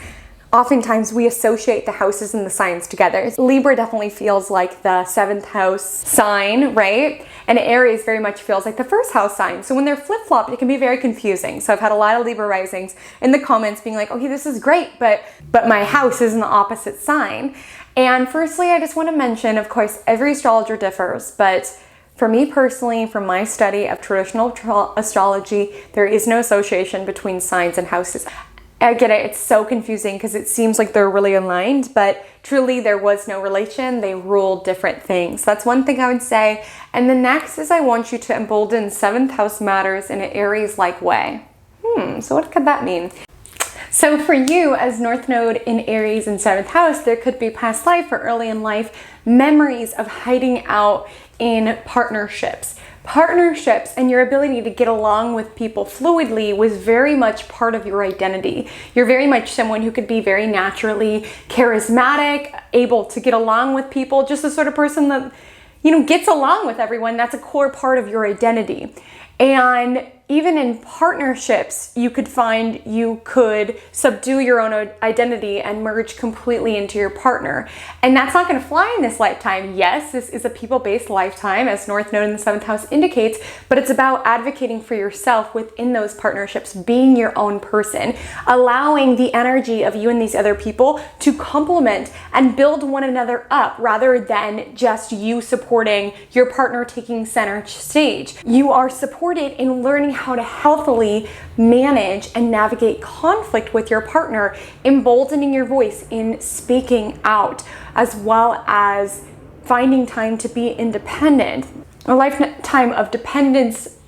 we associate the houses and the signs together. Libra definitely feels like the 7th house sign, right? And Aries very much feels like the 1st house sign. So when they're flip-flopped, it can be very confusing. So I've had a lot of Libra risings in the comments being like, okay, this is great, but my house is in the opposite sign. And firstly, I just want to mention, of course, every astrologer differs, but for me personally, from my study of traditional astrology, there is no association between signs and houses. I get it, it's so confusing because it seems like they're really aligned, but truly there was no relation. They rule different things. That's one thing I would say. And the next is I want you to embolden 7th house matters in an Aries-like way. So what could that mean? So for you as North Node in Aries and 7th house, there could be past life or early in life memories of hiding out in partnerships. Partnerships and your ability to get along with people fluidly was very much part of your identity. You're very much someone who could be very naturally charismatic, able to get along with people, just the sort of person that, gets along with everyone. That's a core part of your identity. And even in partnerships, you could find you could subdue your own identity and merge completely into your partner. And that's not going to fly in this lifetime. Yes, this is a people-based lifetime, as North Node in the 7th house indicates, but it's about advocating for yourself within those partnerships, being your own person, allowing the energy of you and these other people to complement and build one another up, rather than just you supporting your partner taking center stage. You are supported in learning how to healthily manage and navigate conflict with your partner, emboldening your voice in speaking out, as well as finding time to be independent. A lifetime of dependence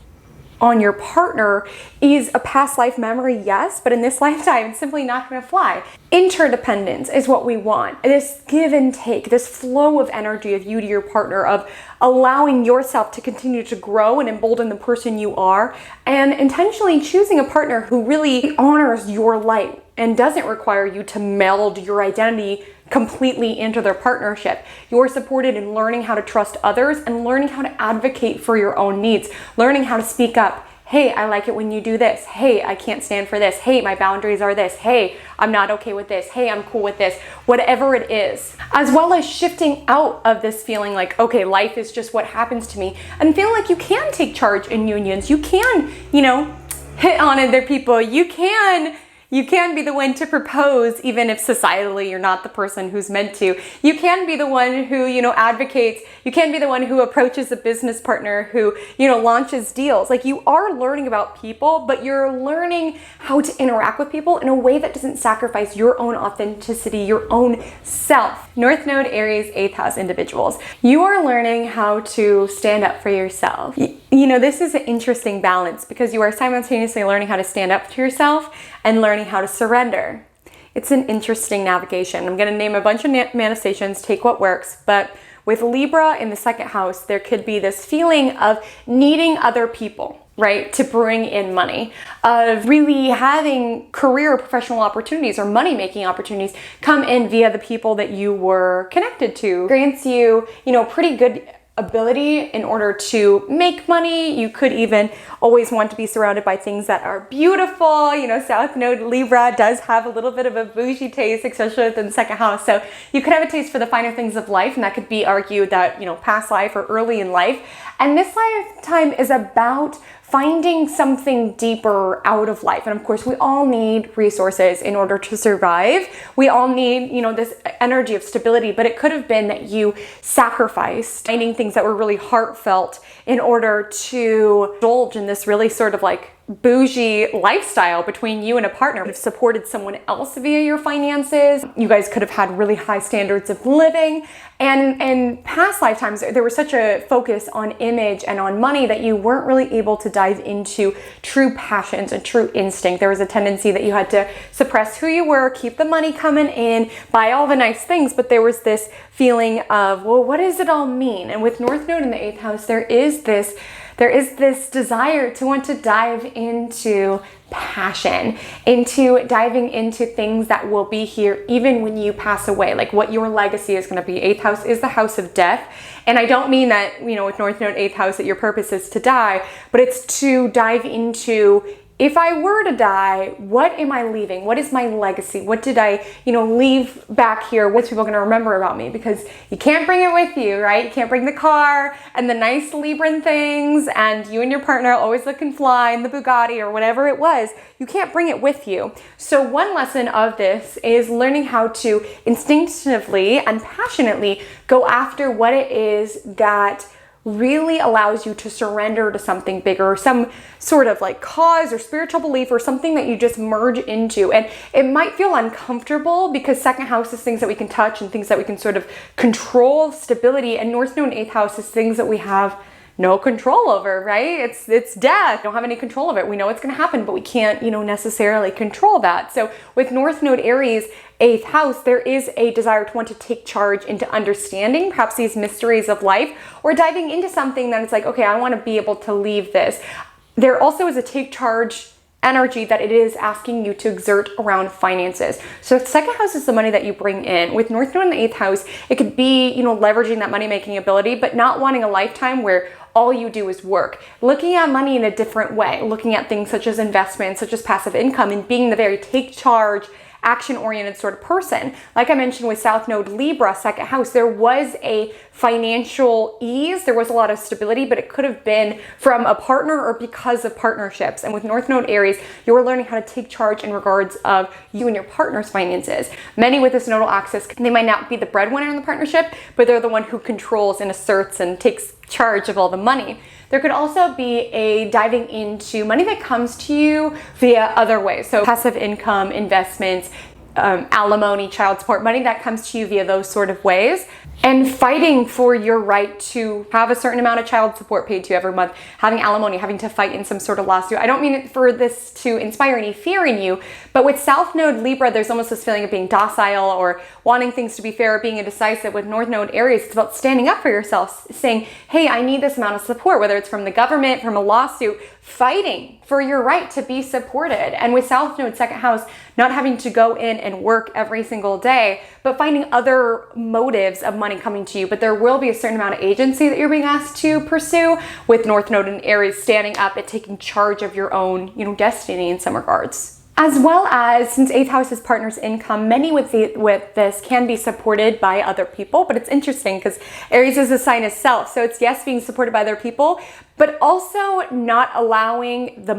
on your partner is a past life memory, yes, but in this lifetime, it's simply not going to fly. Interdependence is what we want. This give and take, this flow of energy of you to your partner, of allowing yourself to continue to grow and embolden the person you are, and intentionally choosing a partner who really honors your light and doesn't require you to meld your identity completely into their partnership. You're supported in learning how to trust others and learning how to advocate for your own needs, learning how to speak up. Hey, I like it when you do this. Hey, I can't stand for this. Hey, my boundaries are this. Hey, I'm not okay with this. Hey, I'm cool with this. Whatever it is. As well as shifting out of this feeling like, okay, life is just what happens to me, and feeling like you can take charge in unions. You can, hit on other people. You can be the one to propose, even if societally you're not the person who's meant to. You can be the one who, advocates. You can be the one who approaches a business partner, who, launches deals. Like, you are learning about people, but you're learning how to interact with people in a way that doesn't sacrifice your own authenticity, your own self. North Node, Aries, 8th house individuals. You are learning how to stand up for yourself. This is an interesting balance because you are simultaneously learning how to stand up to yourself and learning how to surrender. It's an interesting navigation. I'm going to name a bunch of manifestations, take what works, but with Libra in the 2nd house, there could be this feeling of needing other people, right, to bring in money, of really having career or professional opportunities or money-making opportunities come in via the people that you were connected to. Grants you, pretty good ability in order to make money. You could even always want to be surrounded by things that are beautiful. South Node Libra does have a little bit of a bougie taste, especially within the 2nd house. So you could have a taste for the finer things of life, and that could be argued that, past life or early in life. And this lifetime is about finding something deeper out of life. And of course, we all need resources in order to survive. We all need, this energy of stability, but it could have been that you sacrificed finding things that were really heartfelt in order to indulge in this really sort of like bougie lifestyle between you and a partner. You've supported someone else via your finances. You guys could have had really high standards of living. And in past lifetimes, there was such a focus on image and on money that you weren't really able to dive into true passions and true instinct. There was a tendency that you had to suppress who you were, keep the money coming in, buy all the nice things, but there was this feeling of, well, what does it all mean? And with North Node in the 8th house, there is this desire to want to dive into passion, into diving into things that will be here even when you pass away, like what your legacy is going to be. 8th house is the house of death. And I don't mean that, with North Node 8th house that your purpose is to die, but it's to dive into, if I were to die, what am I leaving? What is my legacy? What did I, leave back here? What's people going to remember about me? Because you can't bring it with you, right? You can't bring the car and the nice Libran things, and you and your partner always looking fly in the Bugatti or whatever it was. You can't bring it with you. So one lesson of this is learning how to instinctively and passionately go after what it is that really allows you to surrender to something bigger, some sort of like cause or spiritual belief or something that you just merge into. And it might feel uncomfortable because 2nd house is things that we can touch and things that we can sort of control, stability, and North Node 8th house is things that we have no control over, right? It's death. We don't have any control of it. We know it's going to happen, but we can't, necessarily control that. So with North Node Aries, 8th house, there is a desire to want to take charge into understanding perhaps these mysteries of life, or diving into something that it's like, okay, I want to be able to leave this. There also is a take charge energy that it is asking you to exert around finances. So 2nd house is the money that you bring in. With North Node in the 8th house, it could be, leveraging that money-making ability, but not wanting a lifetime where all you do is work. Looking at money in a different way, looking at things such as investments, such as passive income, and being the very take charge, action-oriented sort of person. Like I mentioned with South Node Libra, 2nd house, there was a financial ease, there was a lot of stability, but it could have been from a partner or because of partnerships. And with North Node Aries, you're learning how to take charge in regards of you and your partner's finances. Many with this nodal axis, they might not be the breadwinner in the partnership, but they're the one who controls and asserts and takes charge of all the money. There could also be a diving into money that comes to you via other ways. So passive income, investments, alimony, child support, money that comes to you via those sort of ways, and fighting for your right to have a certain amount of child support paid to you every month, having alimony, having to fight in some sort of lawsuit. I don't mean it for this to inspire any fear in you, but with South Node Libra, there's almost this feeling of being docile or wanting things to be fair, being indecisive. With North Node Aries, it's about standing up for yourself, saying, hey, I need this amount of support, whether it's from the government, from a lawsuit, fighting for your right to be supported. And with South Node 2nd house, not having to go in and work every single day, but finding other motives of money coming to you. But there will be a certain amount of agency that you're being asked to pursue with North Node and Aries, standing up and taking charge of your own, destiny in some regards. As well as, since 8th house is partner's income, many with this can be supported by other people, but it's interesting because Aries is a sign of self. So it's, yes, being supported by other people, but also not allowing the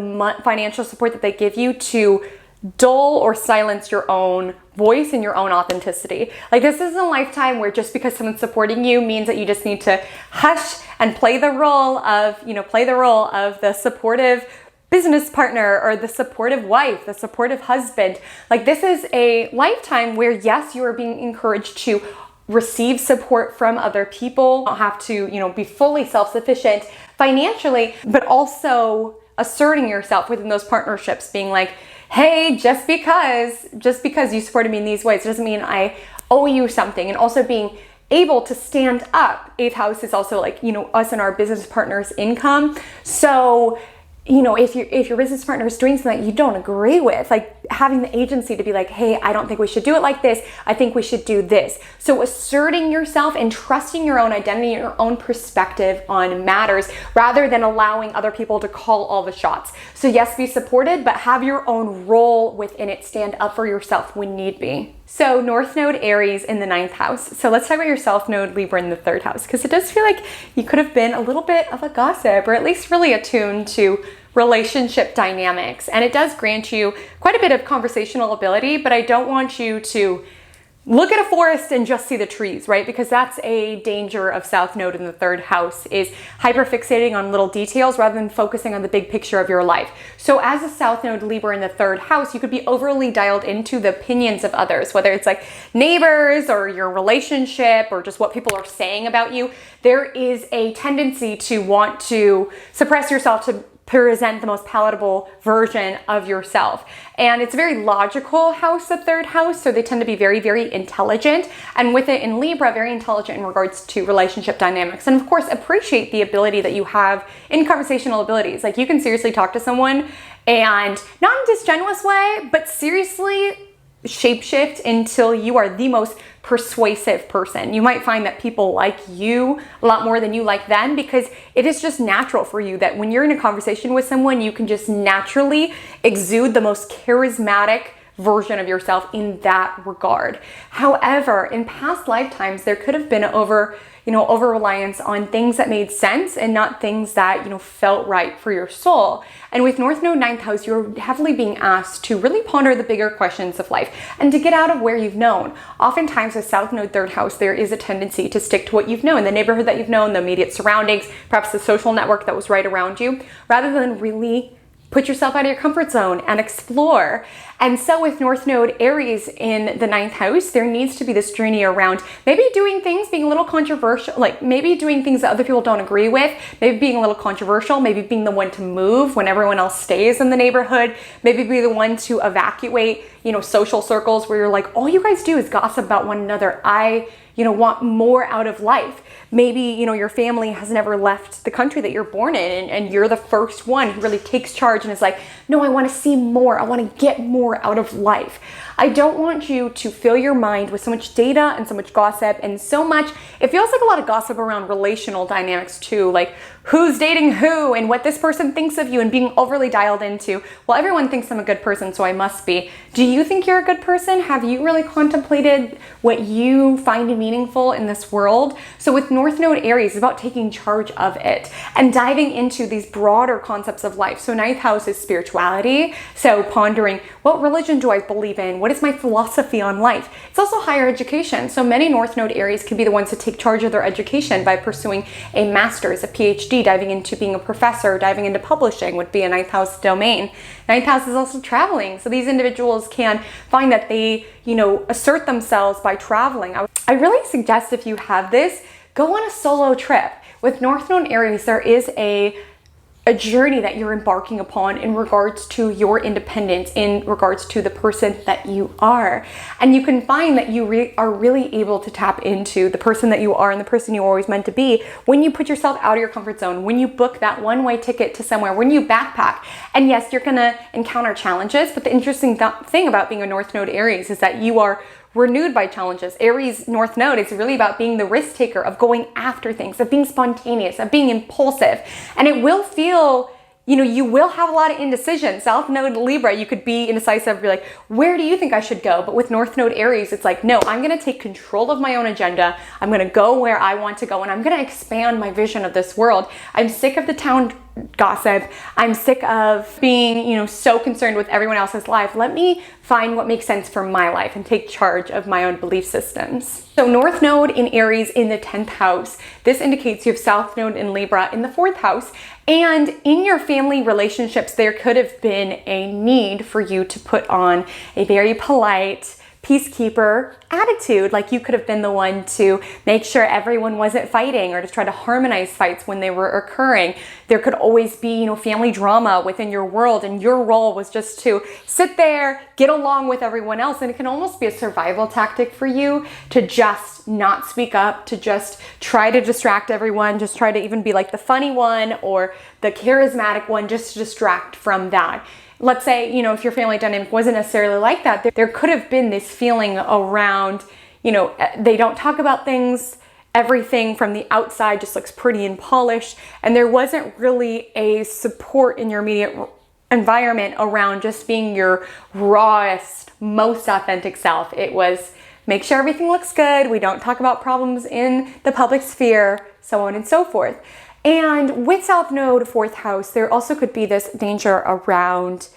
financial support that they give you to dull or silence your own voice and your own authenticity. Like, this isn't a lifetime where just because someone's supporting you means that you just need to hush and play the role of, the supportive business partner or the supportive wife, the supportive husband. Like, this is a lifetime where, yes, you are being encouraged to receive support from other people. You don't have to, be fully self-sufficient financially, but also asserting yourself within those partnerships, being like, hey, just because you supported me in these ways doesn't mean I owe you something. And also being able to stand up. 8th house is also like, us and our business partner's income. So, if your business partner is doing something that you don't agree with, like having the agency to be like, hey, I don't think we should do it like this. I think we should do this. So asserting yourself and trusting your own identity, your own perspective on matters, rather than allowing other people to call all the shots. So yes, be supported, but have your own role within it. Stand up for yourself when need be. So North Node Aries in the 9th house. So let's talk about your South Node Libra in the 3rd house, because it does feel like you could have been a little bit of a gossip, or at least really attuned to relationship dynamics. And it does grant you quite a bit of conversational ability, but I don't want you to look at a forest and just see the trees, right? Because that's a danger of South Node in the 3rd house, is hyperfixating on little details rather than focusing on the big picture of your life. So as a South Node Libra in the 3rd house, you could be overly dialed into the opinions of others, whether it's like neighbors or your relationship or just what people are saying about you. There is a tendency to want to suppress yourself to present the most palatable version of yourself. And it's a very logical house, the 3rd house, so they tend to be very, very intelligent. And with it in Libra, very intelligent in regards to relationship dynamics. And of course, appreciate the ability that you have in conversational abilities. Like, you can seriously talk to someone and not in a disingenuous way, but seriously shapeshift until you are the most persuasive person. You might find that people like you a lot more than you like them, because it is just natural for you that when you're in a conversation with someone, you can just naturally exude the most charismatic version of yourself in that regard. However, in past lifetimes, there could have been over reliance on things that made sense and not things that, felt right for your soul. And with North Node 9th house, you're heavily being asked to really ponder the bigger questions of life and to get out of where you've known. Oftentimes with South Node 3rd house, there is a tendency to stick to what you've known, the neighborhood that you've known, the immediate surroundings, perhaps the social network that was right around you, rather than really put yourself out of your comfort zone and explore. And so with North Node Aries in the 9th house, there needs to be this journey around maybe doing things, being a little controversial, like maybe doing things that other people don't agree with, maybe being a little controversial, maybe being the one to move when everyone else stays in the neighborhood, maybe be the one to evacuate, social circles where you're like, all you guys do is gossip about one another. I want more out of life. Maybe, your family has never left the country that you're born in, and you're the first one who really takes charge and is like, no, I want to see more. I want to get more out of life. I don't want you to fill your mind with so much data and so much gossip and so much, it feels like a lot of gossip around relational dynamics too, like who's dating who and what this person thinks of you, and being overly dialed into, well, everyone thinks I'm a good person, so I must be. Do you think you're a good person? Have you really contemplated what you find meaningful in this world? So with North Node Aries, it's about taking charge of it and diving into these broader concepts of life. So 9th house is spirituality. So pondering, what religion do I believe in? What is my philosophy on life? It's also higher education. So many North Node Aries can be the ones to take charge of their education by pursuing a master's, a PhD, diving into being a professor, diving into publishing would be a 9th house domain. 9th house is also traveling. So these individuals can find that they, assert themselves by traveling. I really suggest, if you have this, go on a solo trip. With North Node Aries, there is a journey that you're embarking upon in regards to your independence, in regards to the person that you are. And you can find that you are really able to tap into the person that you are and the person you were always meant to be when you put yourself out of your comfort zone, when you book that one-way ticket to somewhere, when you backpack. And yes, you're gonna encounter challenges, but the interesting thing about being a North Node Aries is that you are renewed by challenges. Aries North Node is really about being the risk taker, of going after things, of being spontaneous, of being impulsive. And it will feel you know, you will have a lot of indecision. South Node Libra, you could be indecisive, be like, where do you think I should go? But with North Node Aries, it's like, no, I'm going to take control of my own agenda. I'm going to go where I want to go, and I'm going to expand my vision of this world. I'm sick of the town gossip. I'm sick of being, you know, so concerned with everyone else's life. Let me find what makes sense for my life and take charge of my own belief systems. So North Node in Aries in the 10th house. This indicates you have South Node in Libra in the 4th house. And in your family relationships, there could have been a need for you to put on a very polite, peacekeeper attitude. Like you could have been the one to make sure everyone wasn't fighting or to try to harmonize fights when they were occurring. There could always be, you know, family drama within your world, and your role was just to sit there, get along with everyone else. And it can almost be a survival tactic for you to just not speak up, to just try to distract everyone, just try to even be like the funny one or the charismatic one, just to distract from that. Let's say, you know, if your family dynamic wasn't necessarily like that, there could have been this feeling around, you know, they don't talk about things, everything from the outside just looks pretty and polished, and there wasn't really a support in your immediate environment around just being your rawest, most authentic self. It was make sure everything looks good, we don't talk about problems in the public sphere, so on and so forth. And with South Node, 4th house, there also could be this danger around,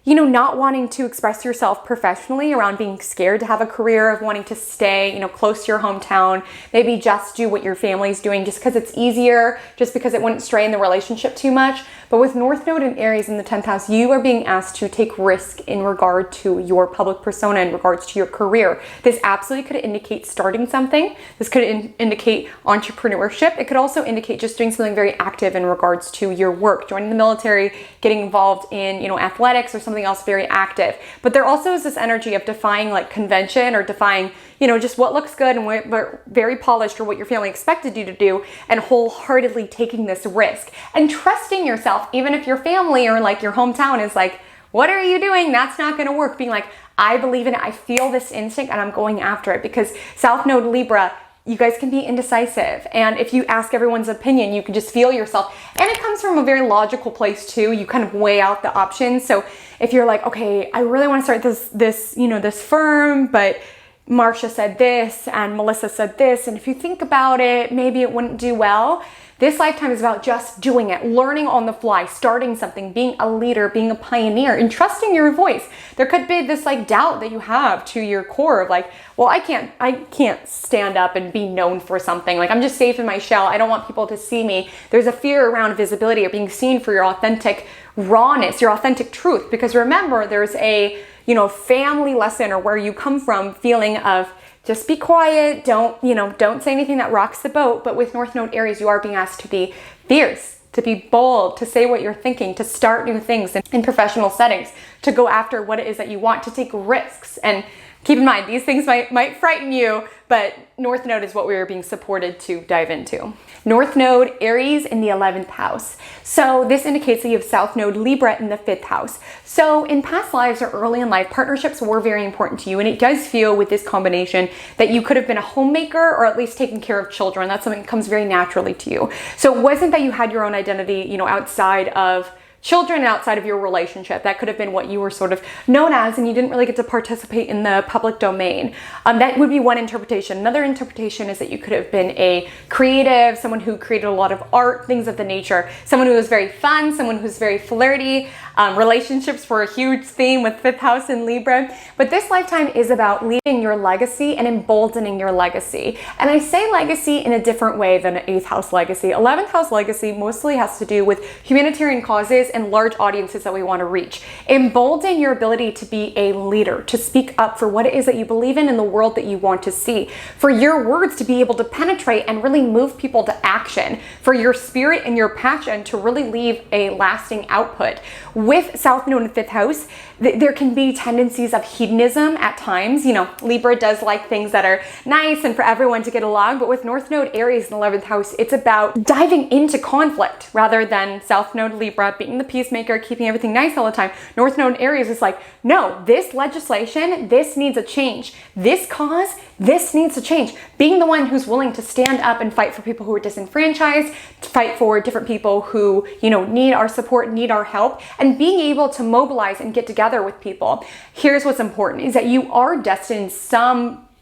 you know, not wanting to express yourself professionally, around being scared to have a career, of wanting to stay, you know, close to your hometown, maybe just do what your family's doing just because it's easier, just because it wouldn't strain the relationship too much. But with North Node and Aries in the 10th house, you are being asked to take risk in regard to your public persona, in regards to your career. This absolutely could indicate starting something. This could indicate entrepreneurship. It could also indicate just doing something very active in regards to your work, joining the military, getting involved in, you know, athletics or something else very active. But there also is this energy of defying like convention, or defying, you know, just what looks good and what very polished, or what your family expected you to do, and wholeheartedly taking this risk and trusting yourself, even if your family or like your hometown is like, what are you doing? That's not going to work. Being like, I believe in it. I feel this instinct and I'm going after it. Because South Node Libra, you guys can be indecisive. And if you ask everyone's opinion, you can just feel yourself. And it comes from a very logical place too. You kind of weigh out the options. So if you're like, okay, I really want to start this, you know, this firm, but Marcia said this and Melissa said this, and if you think about it, maybe it wouldn't do well. This lifetime is about just doing it, learning on the fly, starting something, being a leader, being a pioneer, and trusting your voice. There could be this like doubt that you have to your core of like, well, I can't stand up and be known for something. Like, I'm just safe in my shell. I don't want people to see me. There's a fear around visibility or being seen for your authentic rawness, your authentic truth. Because remember, there's a, you know, family lesson, or where you come from, feeling of just be quiet, don't say anything that rocks the boat. But with North Node Aries, you are being asked to be fierce, to be bold, to say what you're thinking, to start new things in professional settings, to go after what it is that you want, to take risks. And keep in mind, these things might frighten you, but North Node is what we are being supported to dive into. North Node Aries in the 11th house. So this indicates that you have South Node Libra in the 5th house. So in past lives or early in life, partnerships were very important to you. And it does feel with this combination that you could have been a homemaker, or at least taking care of children. That's something that comes very naturally to you. So it wasn't that you had your own identity, you know, outside of children and outside of your relationship. That could have been what you were sort of known as, and you didn't really get to participate in the public domain. That would be one interpretation. Another interpretation is that you could have been a creative, someone who created a lot of art, things of the nature, someone who was very fun, someone who's very flirty. Relationships were a huge theme with 5th house in Libra. But this lifetime is about leaving your legacy and emboldening your legacy. And I say legacy in a different way than an 8th house legacy. 11th house legacy mostly has to do with humanitarian causes and large audiences that we want to reach. Embolden your ability to be a leader, to speak up for what it is that you believe in the world that you want to see, for your words to be able to penetrate and really move people to action, for your spirit and your passion to really leave a lasting output. with South Node in the 5th house, there can be tendencies of hedonism at times. You know, Libra does like things that are nice and for everyone to get along, but with North Node Aries in the 11th house, it's about diving into conflict rather than South Node Libra being the peacemaker, keeping everything nice all the time. North Node Aries is like, no, this legislation, this needs a change. This cause, this needs to change. Being the one who's willing to stand up and fight for people who are disenfranchised, to fight for different people who, you know, need our support, need our help, and being able to mobilize and get together with people. Here's what's important is that you are destined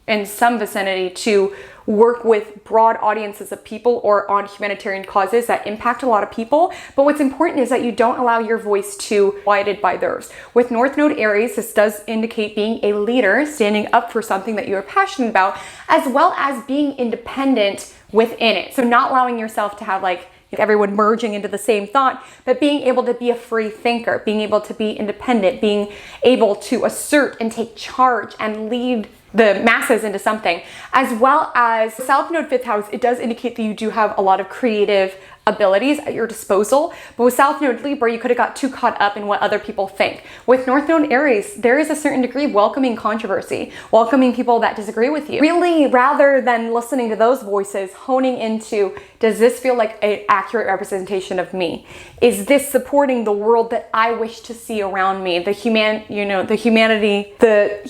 in some vicinity to work with broad audiences of people or on humanitarian causes that impact a lot of people. But what's important is that you don't allow your voice to be quieted by theirs. With North Node Aries, this does indicate being a leader, standing up for something that you're passionate about, as well as being independent within it. So not allowing yourself to have like everyone merging into the same thought, but being able to be a free thinker, being able to be independent, being able to assert and take charge and lead the masses into something. As well as South Node 5th house, it does indicate that you do have a lot of creative abilities at your disposal. But with South Node Libra, you could have got too caught up in what other people think. With North Node Aries, there is a certain degree of welcoming controversy, welcoming people that disagree with you. Really, rather than listening to those voices, honing into, does this feel like an accurate representation of me? Is this supporting the world that I wish to see around me? The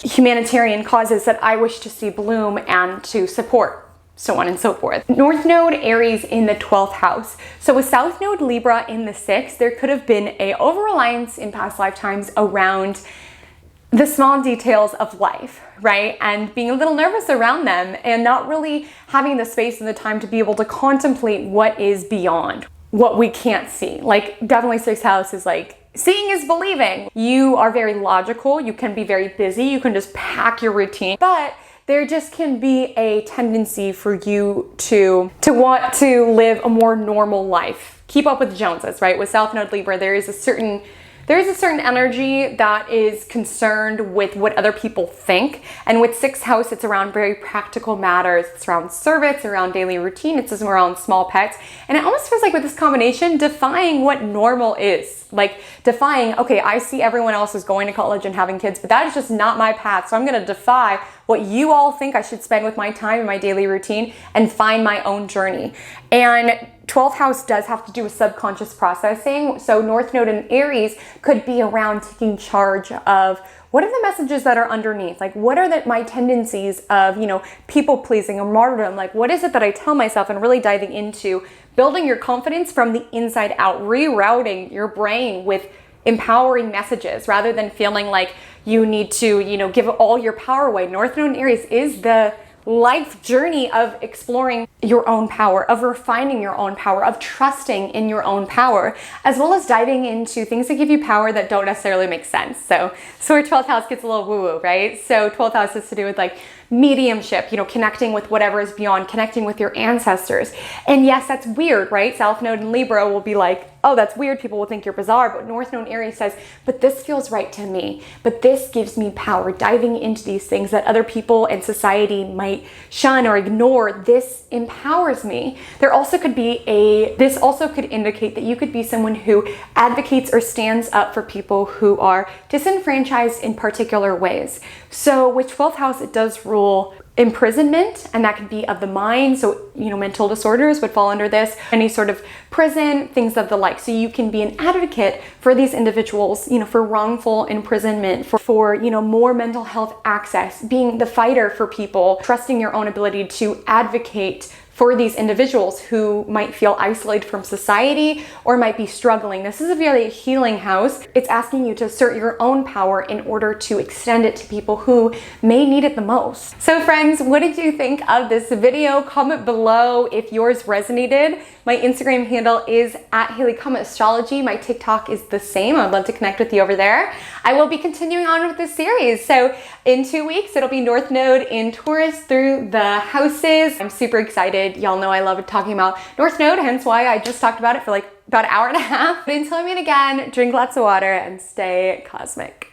humanitarian causes that I wish to see bloom and to support. So on and so forth. North Node Aries in the 12th house. So with South Node Libra in the 6th, there could have been a over-reliance in past lifetimes around the small details of life, right? And being a little nervous around them and not really having the space and the time to be able to contemplate what is beyond what we can't see. Like definitely 6th house is like, seeing is believing. You are very logical. You can be very busy. You can just pack your routine, but there just can be a tendency for you to want to live a more normal life. Keep up with the Joneses, right? With South Node Libra, there is a certain energy that is concerned with what other people think. And with 6th house, it's around very practical matters. It's around service, around daily routine. It's around small pets. And it almost feels like with this combination, defying what normal is. Like defying, okay, I see everyone else is going to college and having kids, but that is just not my path. So I'm going to defy what you all think I should spend with my time in my daily routine and find my own journey. And 12th house does have to do with subconscious processing. So North Node in Aries could be around taking charge of what are the messages that are underneath? Like what are my tendencies of, people pleasing or martyrdom? Like what is it that I tell myself, and really diving into building your confidence from the inside out, rerouting your brain with empowering messages rather than feeling like you need to, give all your power away. North Node in Aries is the life journey of exploring your own power, of refining your own power, of trusting in your own power, as well as diving into things that give you power that don't necessarily make sense. So our 12th house gets a little woo-woo, right? So 12th house has to do with like mediumship, connecting with whatever is beyond, connecting with your ancestors. And yes, that's weird, right? South Node in Libra will be like, oh, that's weird. People will think you're bizarre. But North Node Aries says, but this feels right to me. But this gives me power. Diving into these things that other people and society might shun or ignore, this empowers me. This also could indicate that you could be someone who advocates or stands up for people who are disenfranchised in particular ways. So with 12th house, it does rule imprisonment, and that could be of the mind. So, mental disorders would fall under this, any sort of prison, things of the like. So you can be an advocate for these individuals, for wrongful imprisonment, for more mental health access, being the fighter for people, trusting your own ability to advocate for these individuals who might feel isolated from society or might be struggling. This is a very healing house. It's asking you to assert your own power in order to extend it to people who may need it the most. So friends, what did you think of this video? Comment below if yours resonated. My Instagram handle is @HaleyCometAstrology. My TikTok is the same. I'd love to connect with you over there. I will be continuing on with this series. So in 2 weeks, it'll be North Node in Taurus through the houses. I'm super excited. Y'all know I love talking about North Node, hence why I just talked about it for like about an hour and a half. But until I meet again, drink lots of water and stay cosmic.